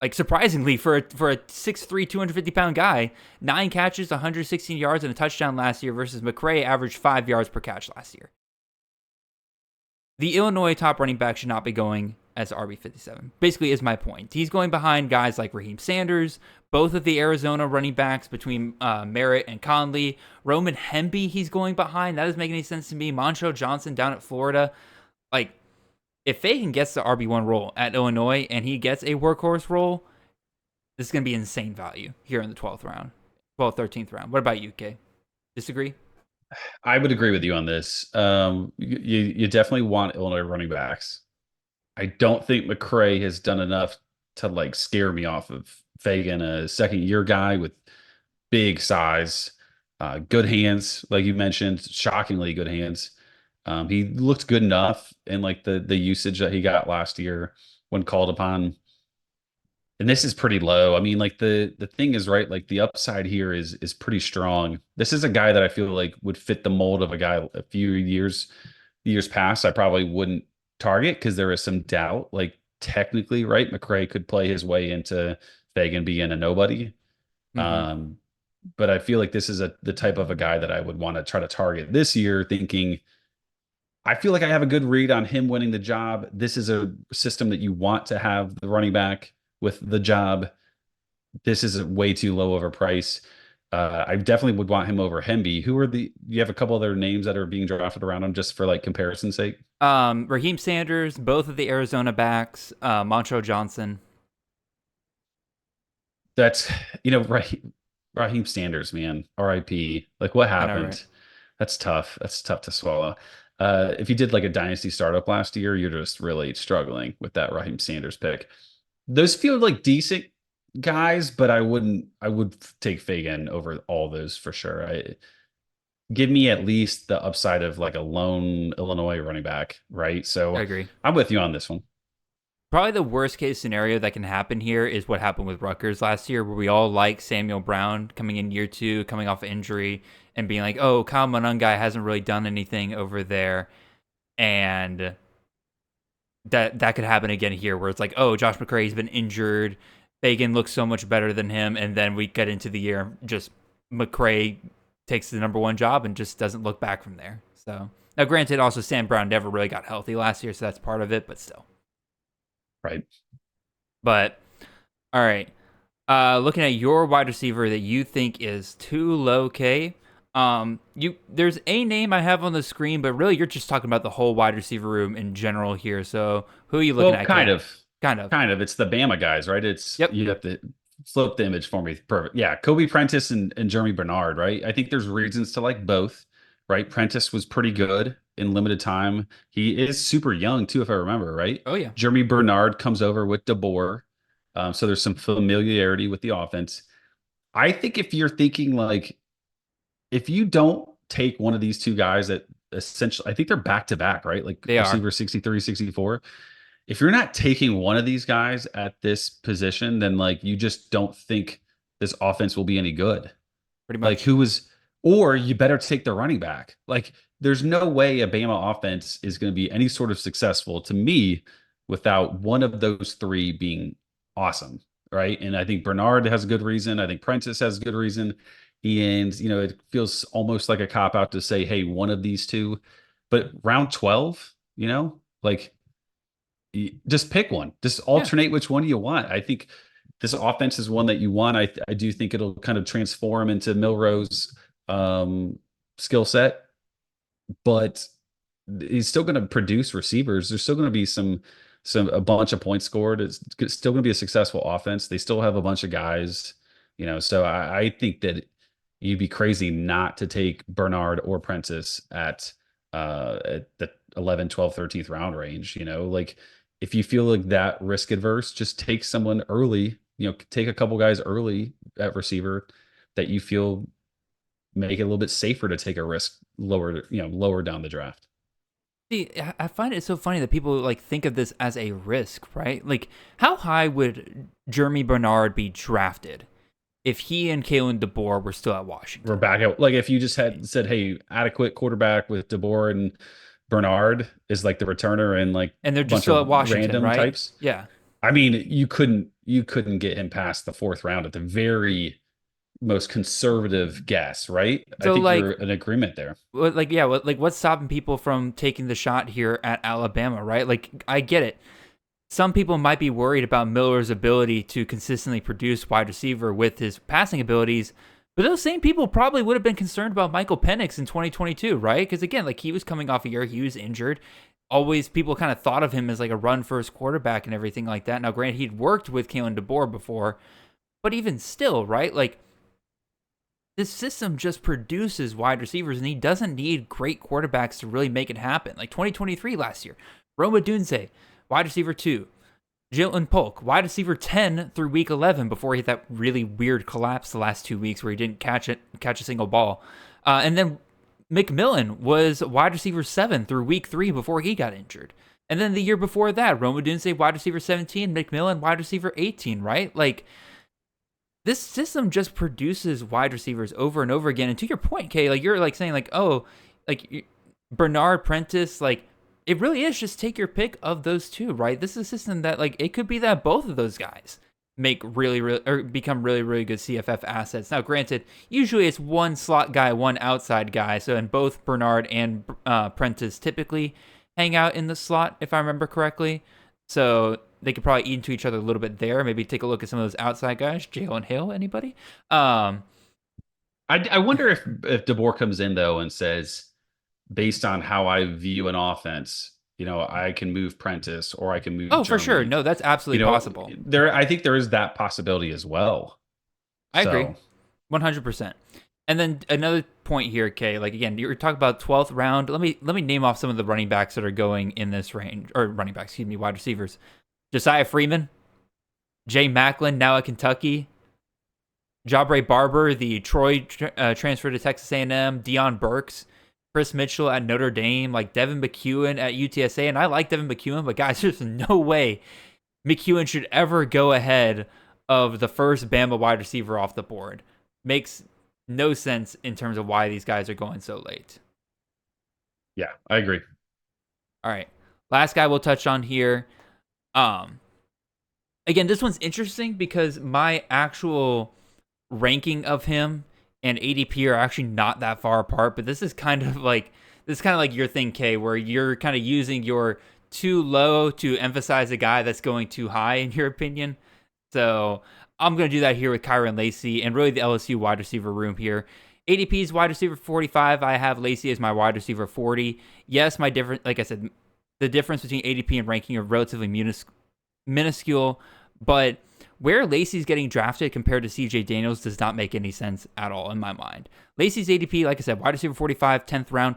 Like, surprisingly, for a 6'3", 250-pound guy, 9 catches, 116 yards, and a touchdown last year versus McRae averaged 5 yards per catch last year. The Illinois top running back should not be going as RB57, basically is my point. He's going behind guys like Raheem Sanders, both of the Arizona running backs between Merritt and Conley. Roman Hemby he's going behind. That doesn't make any sense to me. Montrell Johnson down at Florida. Like, if Feagin gets the RB1 role at Illinois and he gets a workhorse role, this is going to be insane value here in the 13th round. What about you, Kay? Disagree? I would agree with you on this. You definitely want Illinois running backs. I don't think McRae has done enough to, like, scare me off of Feagin, a second-year guy with big size, good hands, like you mentioned, shockingly good hands. He looked good enough in, like, the usage that he got last year when called upon. And this is pretty low. I mean, like, the thing is, right, like, the upside here is pretty strong. This is a guy that I feel like would fit the mold of a guy a few years past I probably wouldn't target because there is some doubt. Like, technically, right, McRae could play his way into Feagin being a nobody. Mm-hmm. But I feel like this is the type of a guy that I would want to try to target this year, thinking I feel like I have a good read on him winning the job. This is a system that you want to have the running back with the job. This is way too low of a price. I definitely would want him over Hemby. You have a couple other names that are being drafted around him just for, like, comparison's sake? Raheem Sanders, both of the Arizona backs, Montrell Johnson. That's, Raheem Sanders, man, RIP. Like, what happened? Know, right? That's tough. That's tough to swallow. If you did, like, a dynasty startup last year, you're just really struggling with that Raheem Sanders pick. Those feel like decent guys, but I would take Feagin over all those for sure. Give me at least the upside of, like, a lone Illinois running back, right? So I agree. I'm with you on this one. Probably the worst case scenario that can happen here is what happened with Rutgers last year, where we all like Samuel Brown coming in year 2, coming off injury, and being like, oh, Kyle Monangai hasn't really done anything over there. And that could happen again here, where it's like, oh, Josh McRae's been injured. Feagin looks so much better than him. And then we get into the year, just McRae takes the number 1 job and just doesn't look back from there. So, now granted, also Sam Brown never really got healthy last year, so that's part of it, but still. Right. But, all right. Looking at your wide receiver that you think is too low, K. There's a name I have on the screen, but really you're just talking about the whole wide receiver room in general here. So who are you looking at? Kind of. It's the Bama guys, right? Yep. You have to flip the image for me. Perfect. Yeah, Kobe Prentice and Germie Bernard, right? I think there's reasons to like both, right? Prentice was pretty good in limited time. He is super young too, if I remember right. Oh yeah. Germie Bernard comes over with Deboer. So there's some familiarity with the offense. I think if you're thinking like, if you don't take one of these two guys that essentially, I think they're back to back, right? Like They receiver are 63, 64. If you're not taking one of these guys at this position, then like you just don't think this offense will be any good. pretty Like much. who was, or you better take the running back. Like there's no way a Bama offense is going to be any sort of successful to me without one of those three being awesome. Right. And I think Bernard has a good reason. I think Prentice has a good reason. And, it feels almost like a cop out to say, hey, one of these two, but round 12, like just pick one, just alternate which one you want. I think this offense is one that you want. I do think it'll kind of transform into Milroe's skill set, but he's still going to produce receivers. There's still going to be a bunch of points scored. It's still going to be a successful offense. They still have a bunch of guys, so I think that you'd be crazy not to take Bernard or Prentice at the 11, 12, 13th round range. Like if you feel like that risk adverse, just take someone early, take a couple guys early at receiver that you feel make it a little bit safer to take a risk lower down the draft. See, I find it so funny that people like think of this as a risk, right? Like, how high would Germie Bernard be drafted if he and Kalen Deboer were still at Washington? We're back at, like, if you just had said, hey, adequate quarterback with Deboer and Bernard is like the returner and they're just still at Washington, random right? types. Yeah. I mean, you couldn't get him past the fourth round at the very most conservative guess, right? So, I think like, you're in agreement there. What's stopping people from taking the shot here at Alabama, right? Like, I get it. Some people might be worried about Miller's ability to consistently produce wide receiver with his passing abilities, but those same people probably would have been concerned about Michael Penix in 2022, right? Because again, like, he was coming off a year, he was injured. Always people kind of thought of him as like a run-first quarterback and everything like that. Now, granted, he'd worked with Kalen Deboer before, but even still, right? Like, this system just produces wide receivers, and he doesn't need great quarterbacks to really make it happen. Like 2023 last year, Roma Dunze, wide receiver 2. Jalen Polk, wide receiver 10 through week 11 before he had that really weird collapse the last 2 weeks where he didn't catch a single ball. And then McMillan was wide receiver 7 through week 3 before he got injured. And then the year before that, Roma Dunze, wide receiver 17, McMillan, wide receiver 18, right? Like, this system just produces wide receivers over and over again. And to your point, Kay, like you're like saying like, oh, like Bernard, Prentice, like it really is just take your pick of those two, right? This is a system that like it could be that both of those guys make really or become really, really good CFF assets. Now, granted, usually it's one slot guy, one outside guy. So, and both Bernard and Prentice typically hang out in the slot, if I remember correctly. So they could probably eat into each other a little bit there. Maybe take a look at some of those outside guys. Jalen Hill, anybody? I wonder if DeBoer comes in though and says, based on how I view an offense, I can move Prentice or I can move. Oh, for sure. No, that's absolutely possible. I think there is that possibility as well. I agree, 100%. And then another point here, Kay. Like again, you're talking about 12th round. Let me name off some of the running backs that are going in this range, or wide receivers. Josiah Freeman, Jay Macklin, now at Kentucky. Jabray Barber, the Troy transfer to Texas A&M. Deion Burks, Chris Mitchell at Notre Dame, like Devin McEwen at UTSA. And I like Devin McEwen, but guys, there's no way McEwen should ever go ahead of the first Bama wide receiver off the board. Makes no sense in terms of why these guys are going so late. Yeah, I agree. All right. Last guy we'll touch on here. Again, this one's interesting because my actual ranking of him and ADP are actually not that far apart, but this is kind of like your thing, Kay, where you're kind of using your too low to emphasize a guy that's going too high in your opinion. So I'm going to do that here with Kyren Lacy and really the LSU wide receiver room here. ADP's wide receiver 45. I have Lacy as my wide receiver 40. Yes, like I said, the difference between ADP and ranking are relatively minuscule, but where Lacy's getting drafted compared to CJDaniels does not make any sense at all in my mind. Lacy's ADP, like I said, wide receiver 45, 10th round.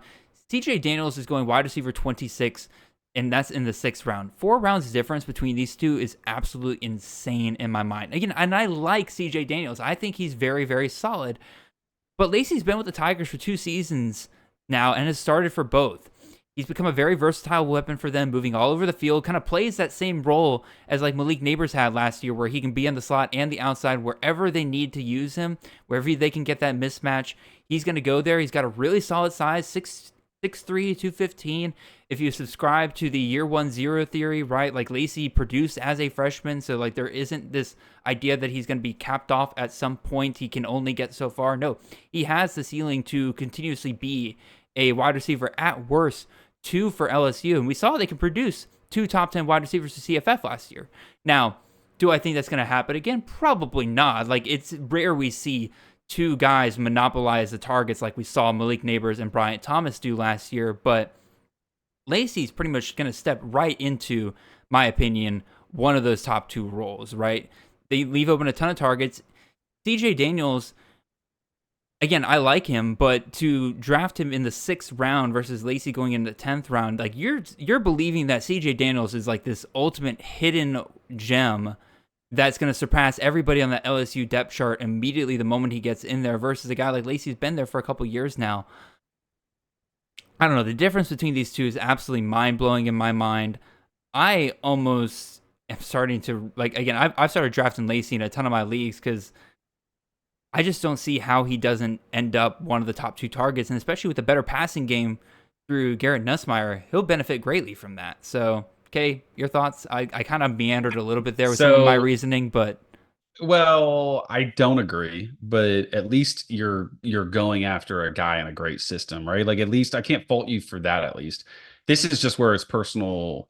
CJDaniels is going wide receiver 26, and that's in the 6th round. 4 rounds difference between these two is absolutely insane in my mind. Again, and I like CJDaniels. I think he's very, very solid. But Lacy's been with the Tigers for 2 seasons now and has started for both. He's become a very versatile weapon for them, moving all over the field, kind of plays that same role as like Malik Neighbors had last year, where he can be on the slot and the outside wherever they need to use him, wherever they can get that mismatch. He's going to go there. He's got a really solid size, 6'3", 215. If you subscribe to the year 1-0 theory, right, like Lacy produced as a freshman, so like there isn't this idea that he's going to be capped off at some point. He can only get so far. No, he has the ceiling to continuously be a wide receiver, at worst 2 for LSU, and we saw they can produce 2 top 10 wide receivers to CFF last year. Now, do I think that's going to happen again? Probably not. Like, it's rare we see 2 guys monopolize the targets like we saw Malik Neighbors and Bryant Thomas do last year, but Lacy's pretty much going to step right into, my opinion, one of those top 2 roles, right? They leave open a ton of targets. CJDaniels, again, I like him, but to draft him in the 6th round versus Lacy going in the 10th round, like you're believing that CJDaniels is like this ultimate hidden gem that's going to surpass everybody on the LSU depth chart immediately the moment he gets in there, versus a guy like Lacy's been there for a couple years now. I don't know. The difference between these two is absolutely mind-blowing in my mind. I almost am starting to, like, again, I've started drafting Lacy in a ton of my leagues because I just don't see how he doesn't end up one of the top 2 targets, and especially with a better passing game through Garrett Nussmeier, he'll benefit greatly from that. So, okay, your thoughts? I kind of meandered a little bit there with some of my reasoning, but... Well, I don't agree, but at least you're going after a guy in a great system, right? Like, at least I can't fault you for that. At least this is just where his personal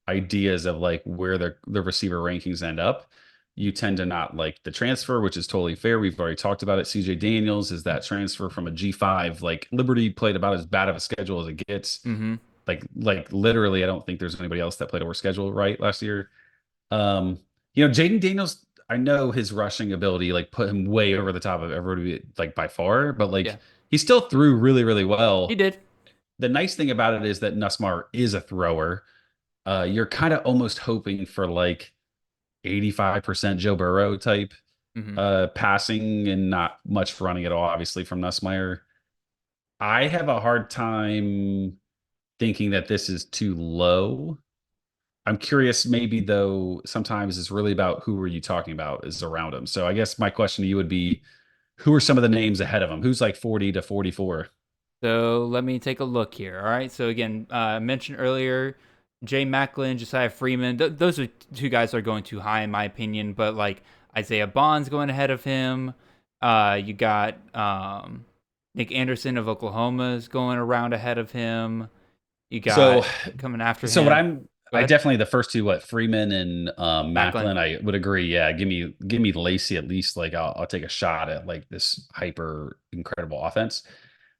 ideas of like where the receiver rankings end up. You tend to not like the transfer, which is totally fair. We've already talked about it. CJDaniels is that transfer from a G5. Like, Liberty played about as bad of a schedule as it gets. Mm-hmm. Like literally, I don't think there's anybody else that played a worse schedule right last year. Jaden Daniels, I know his rushing ability like put him way over the top of everybody, like by far, but like he still threw really, really well. He did. The nice thing about it is that Nussmeier is a thrower. You're kind of almost hoping for like 85% Joe Burrow type passing and not much running at all, obviously, from Nussmeier. I have a hard time thinking that this is too low. I'm curious, maybe, though, sometimes it's really about who are you talking about is around him. So I guess my question to you would be, who are some of the names ahead of him? Who's like 40 to 44? So let me take a look here. All right. So again, I mentioned earlier, Jay Macklin, Josiah Freeman. Those are 2 guys that are going too high in my opinion. But like Isaiah Bond's going ahead of him. You got Nick Anderson of Oklahoma is going around ahead of him. You got coming after him. So I definitely the first 2, Freeman and Macklin, I would agree. Yeah, give me Lacy at least. Like I'll take a shot at like this hyper incredible offense.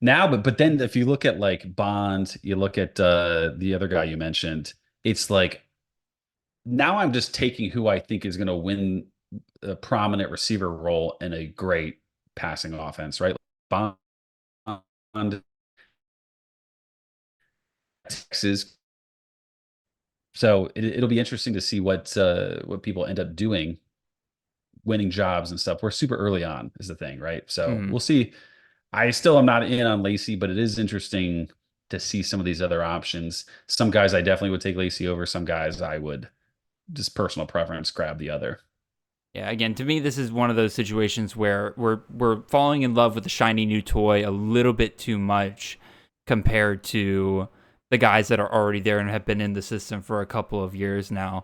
Now, but then if you look at like Bond, you look at the other guy you mentioned, it's like now I'm just taking who I think is going to win a prominent receiver role in a great passing offense, right? Bond, Texas. So it'll be interesting to see what people end up doing, winning jobs and stuff. We're super early on is the thing, right? So we'll see. I still am not in on Lacy, but it is interesting to see some of these other options. Some guys I definitely would take Lacy over. Some guys I would, just personal preference, grab the other. Yeah, again, to me, this is one of those situations where we're falling in love with the shiny new toy a little bit too much compared to the guys that are already there and have been in the system for a couple of years now.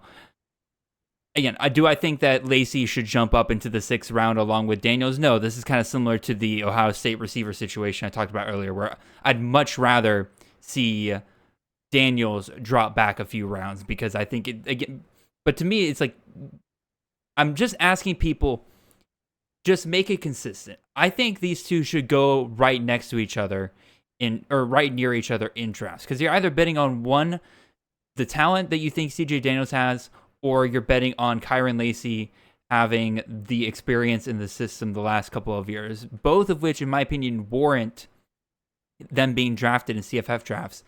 Again, I think that Lacy should jump up into the 6th round along with Daniels? No, this is kind of similar to the Ohio State receiver situation I talked about earlier, where I'd much rather see Daniels drop back a few rounds because I think again, but to me, it's like, I'm just asking people, just make it consistent. I think these 2 should go right next to each other or right near each other in drafts, because you're either betting on one, the talent that you think CJDaniels has, or you're betting on Kyren Lacy having the experience in the system the last couple of years, both of which, in my opinion, warrant them being drafted in CFF drafts.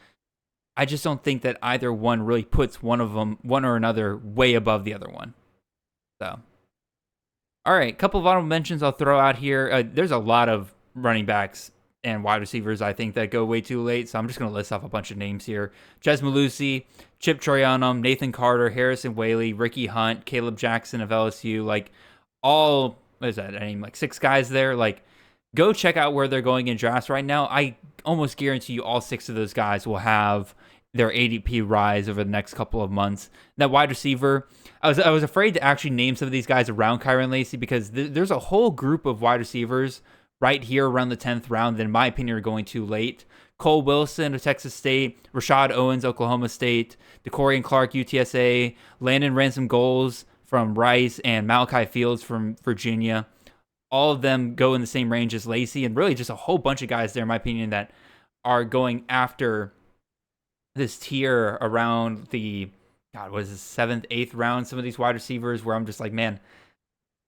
I just don't think that either one really puts one or another way above the other one. So, all right, couple of honorable mentions I'll throw out here. There's a lot of running backs and wide receivers, I think, that go way too late. So I'm just going to list off a bunch of names here. Jes Malusi, Chip Troyanum, Nathan Carter, Harrison Whaley, Ricky Hunt, Caleb Jackson of LSU. Like, all, what is that? I mean, like 6 guys there. Like, go check out where they're going in drafts right now. I almost guarantee you all 6 of those guys will have their ADP rise over the next couple of months. That wide receiver, I was afraid to actually name some of these guys around Kyren Lacy because there's a whole group of wide receivers right here around the 10th round that, in my opinion, are going too late. Cole Wilson of Texas State, Rashad Owens, Oklahoma State, DeCorian Clark, UTSA, Landon Ransom Goals from Rice, and Malachi Fields from Virginia. All of them go in the same range as Lacy, and really just a whole bunch of guys there, in my opinion, that are going after this tier around the, what is this, 7th, 8th round, some of these wide receivers where I'm just like, man,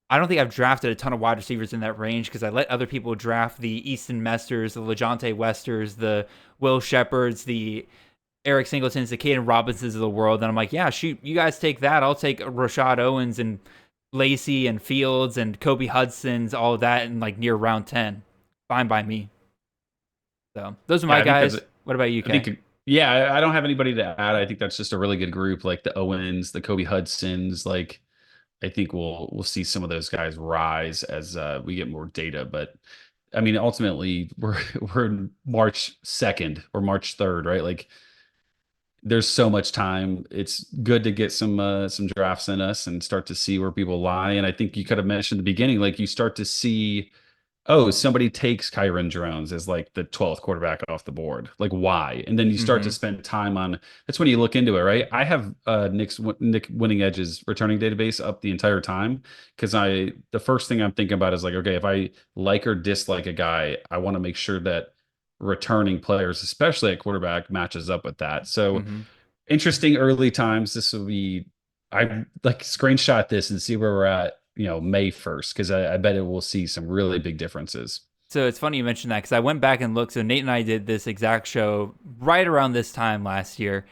I don't think I've drafted a ton of wide receivers in that range because I let other people draft the Easton Mesters, the LeJontay Westers, the Will Shepherds, the Eric Singletons, the Caden Robinsons of the world. And I'm like, yeah, shoot, you guys take that. I'll take Rashad Owens and Lacy and Fields and Kobe Hudson's, all of that in like near round 10. Fine by me. So those are my guys. What about you, Kay? I don't have anybody to add. I think that's just a really good group, like the Owens, the Kobe Hudsons. Like, I think we'll see some of those guys rise as we get more data. But I mean, ultimately, we're March 2nd or March 3rd, right? Like, there's so much time. It's good to get some drafts in us and start to see where people lie. And I think you could have mentioned in the beginning, like, you start to see, oh, somebody takes Kyron Drones as like the 12th quarterback off the board. Like, why? And then you start to spend time on, that's when you look into it, right? I have Nick Winning Edge's returning database up the entire time because the first thing I'm thinking about is like, okay, if I like or dislike a guy, I want to make sure that returning players, especially at quarterback, matches up with that. So interesting early times. This will be, I like screenshot this and see where we're at, May 1st, because I bet it will see some really big differences. So it's funny you mentioned that because I went back and looked. So Nate and I did this exact show right around this time last year.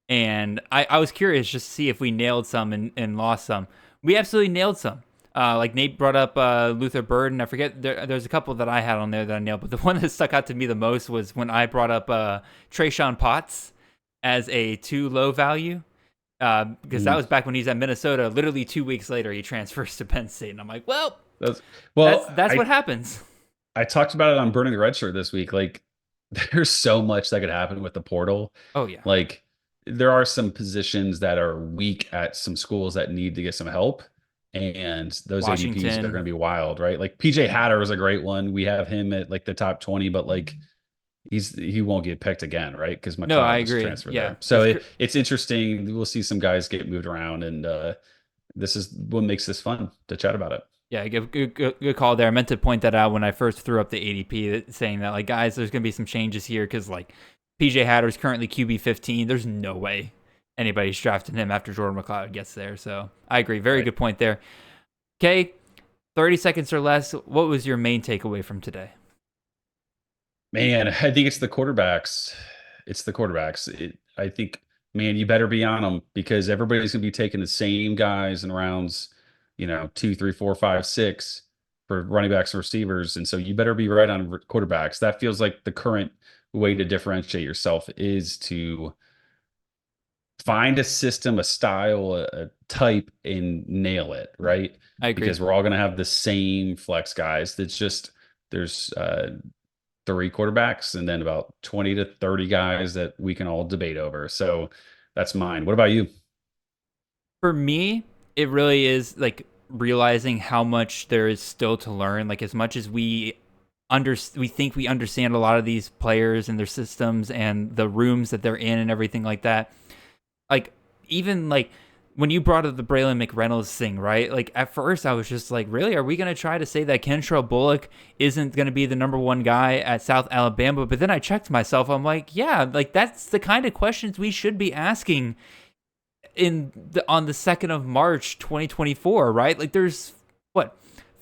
And I was curious just to see if we nailed some and lost some. We absolutely nailed some. Like Nate brought up Luther Burden. I forget, there's a couple that I had on there that I nailed. But the one that stuck out to me the most was when I brought up Trayshawn Potts as a too low value. Because that was back when he's at Minnesota. Literally 2 weeks later, he transfers to Penn State, and I'm like, well, that's what happens. I talked about it on Burning the Red Shirt this week. Like, there's so much that could happen with the portal. Oh yeah, like there are some positions that are weak at some schools that need to get some help, and those ADPs are going to be wild, right? Like PJ Hatter is a great one. We have him at like the top 20, but like, he won't get picked again, right? Because McLeod I agree. Transferred there. So it's interesting. We'll see some guys get moved around, and this is what makes this fun to chat about it. Yeah, good call there. I meant to point that out when I first threw up the ADP, saying that, like, guys, there's going to be some changes here because, like, PJ Hatter is currently QB15. There's no way anybody's drafting him after Jordan McLeod gets there. So I agree. Very good point there. Okay, 30 seconds or less. What was your main takeaway from today? Man, I think it's the quarterbacks. I think, man, you better be on them because everybody's going to be taking the same guys in rounds, 2, 3, 4, 5, 6 for running backs and receivers. And so you better be right on quarterbacks. That feels like the current way to differentiate yourself is to find a system, a style, a type, and nail it, right? I agree. Because we're all going to have the same flex guys. That's just, there's 3 quarterbacks and then about 20 to 30 guys that we can all debate over. So that's mine. What about you? For me, it really is like realizing how much there is still to learn. Like, as much as we think we understand a lot of these players and their systems and the rooms that they're in and everything like that. Like, even like when you brought up the Braylon McReynolds thing, right? Like, at first I was just like, really, are we going to try to say that Kentrel Bullock isn't going to be the number 1 guy at South Alabama? But then I checked myself. I'm like, yeah, like that's the kind of questions we should be asking on the 2nd of March, 2024, right? Like, there's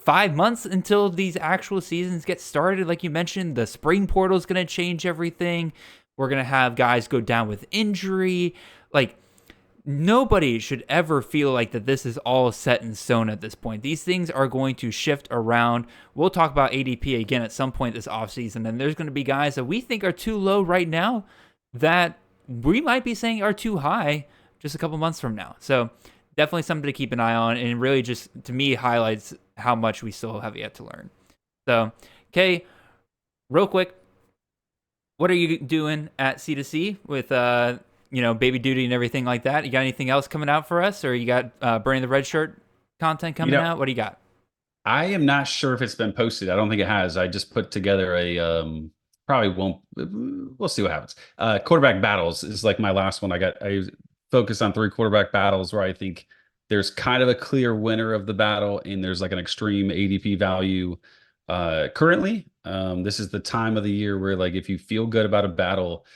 5 months until these actual seasons get started. Like you mentioned, the spring portal is going to change everything. We're going to have guys go down with injury. Like, nobody should ever feel like that this is all set in stone at this point. These things are going to shift around. We'll talk about ADP again at some point this offseason, and there's going to be guys that we think are too low right now that we might be saying are too high just a couple months from now. So definitely something to keep an eye on, and really just, to me, highlights how much we still have yet to learn. So, okay, real quick, what are you doing at C2C with, baby duty and everything like that? You got anything else coming out for us, or you got Burning the Red Shirt content coming out? What do you got? I am not sure if it's been posted. I don't think it has. I just put together a probably won't. We'll see what happens. Quarterback battles is like my last one. I focused on 3 quarterback battles where I think there's kind of a clear winner of the battle, and there's like an extreme ADP value. Currently, this is the time of the year where, like, if you feel good about a battle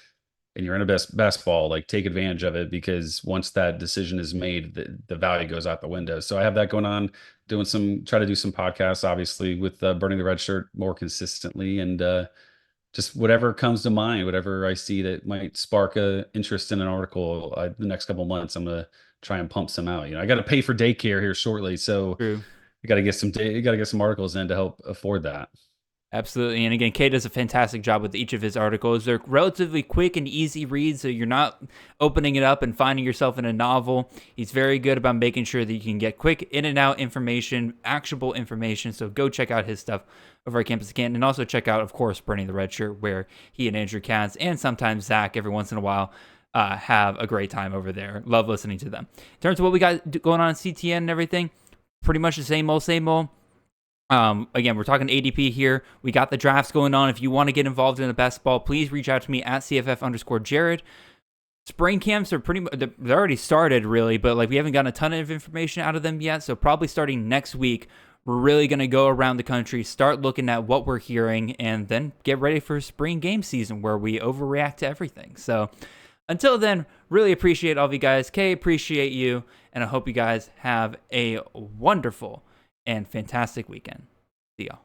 and you're in a best ball, like, take advantage of it, because once that decision is made, the value goes out the window. So I have that going on, try to do some podcasts, obviously, with Burning the Red Shirt more consistently, and just whatever comes to mind, whatever I see that might spark a interest in an article. The next couple of months, I'm going to try and pump some out. I got to pay for daycare here shortly, so True. you got to get some articles in to help afford that. Absolutely. And again, Kay does a fantastic job with each of his articles. They're relatively quick and easy reads, so you're not opening it up and finding yourself in a novel. He's very good about making sure that you can get quick in and out information, actionable information. So go check out his stuff over at Campus Canton, and also check out, of course, Burning the Red Shirt, where he and Andrew Katz and sometimes Zach every once in a while have a great time over there. Love listening to them. In terms of what we got going on in CTN and everything, pretty much the same old, same old. Again, we're talking ADP here. We got the drafts going on. If you want to get involved in the basketball, please reach out to me at CFF_Jared. Spring camps are they're already started, really, but like we haven't gotten a ton of information out of them yet. So probably starting next week, we're really going to go around the country, start looking at what we're hearing, and then get ready for spring game season where we overreact to everything. So until then, really appreciate all of you guys. Kay, appreciate you, and I hope you guys have a wonderful and fantastic weekend. See y'all.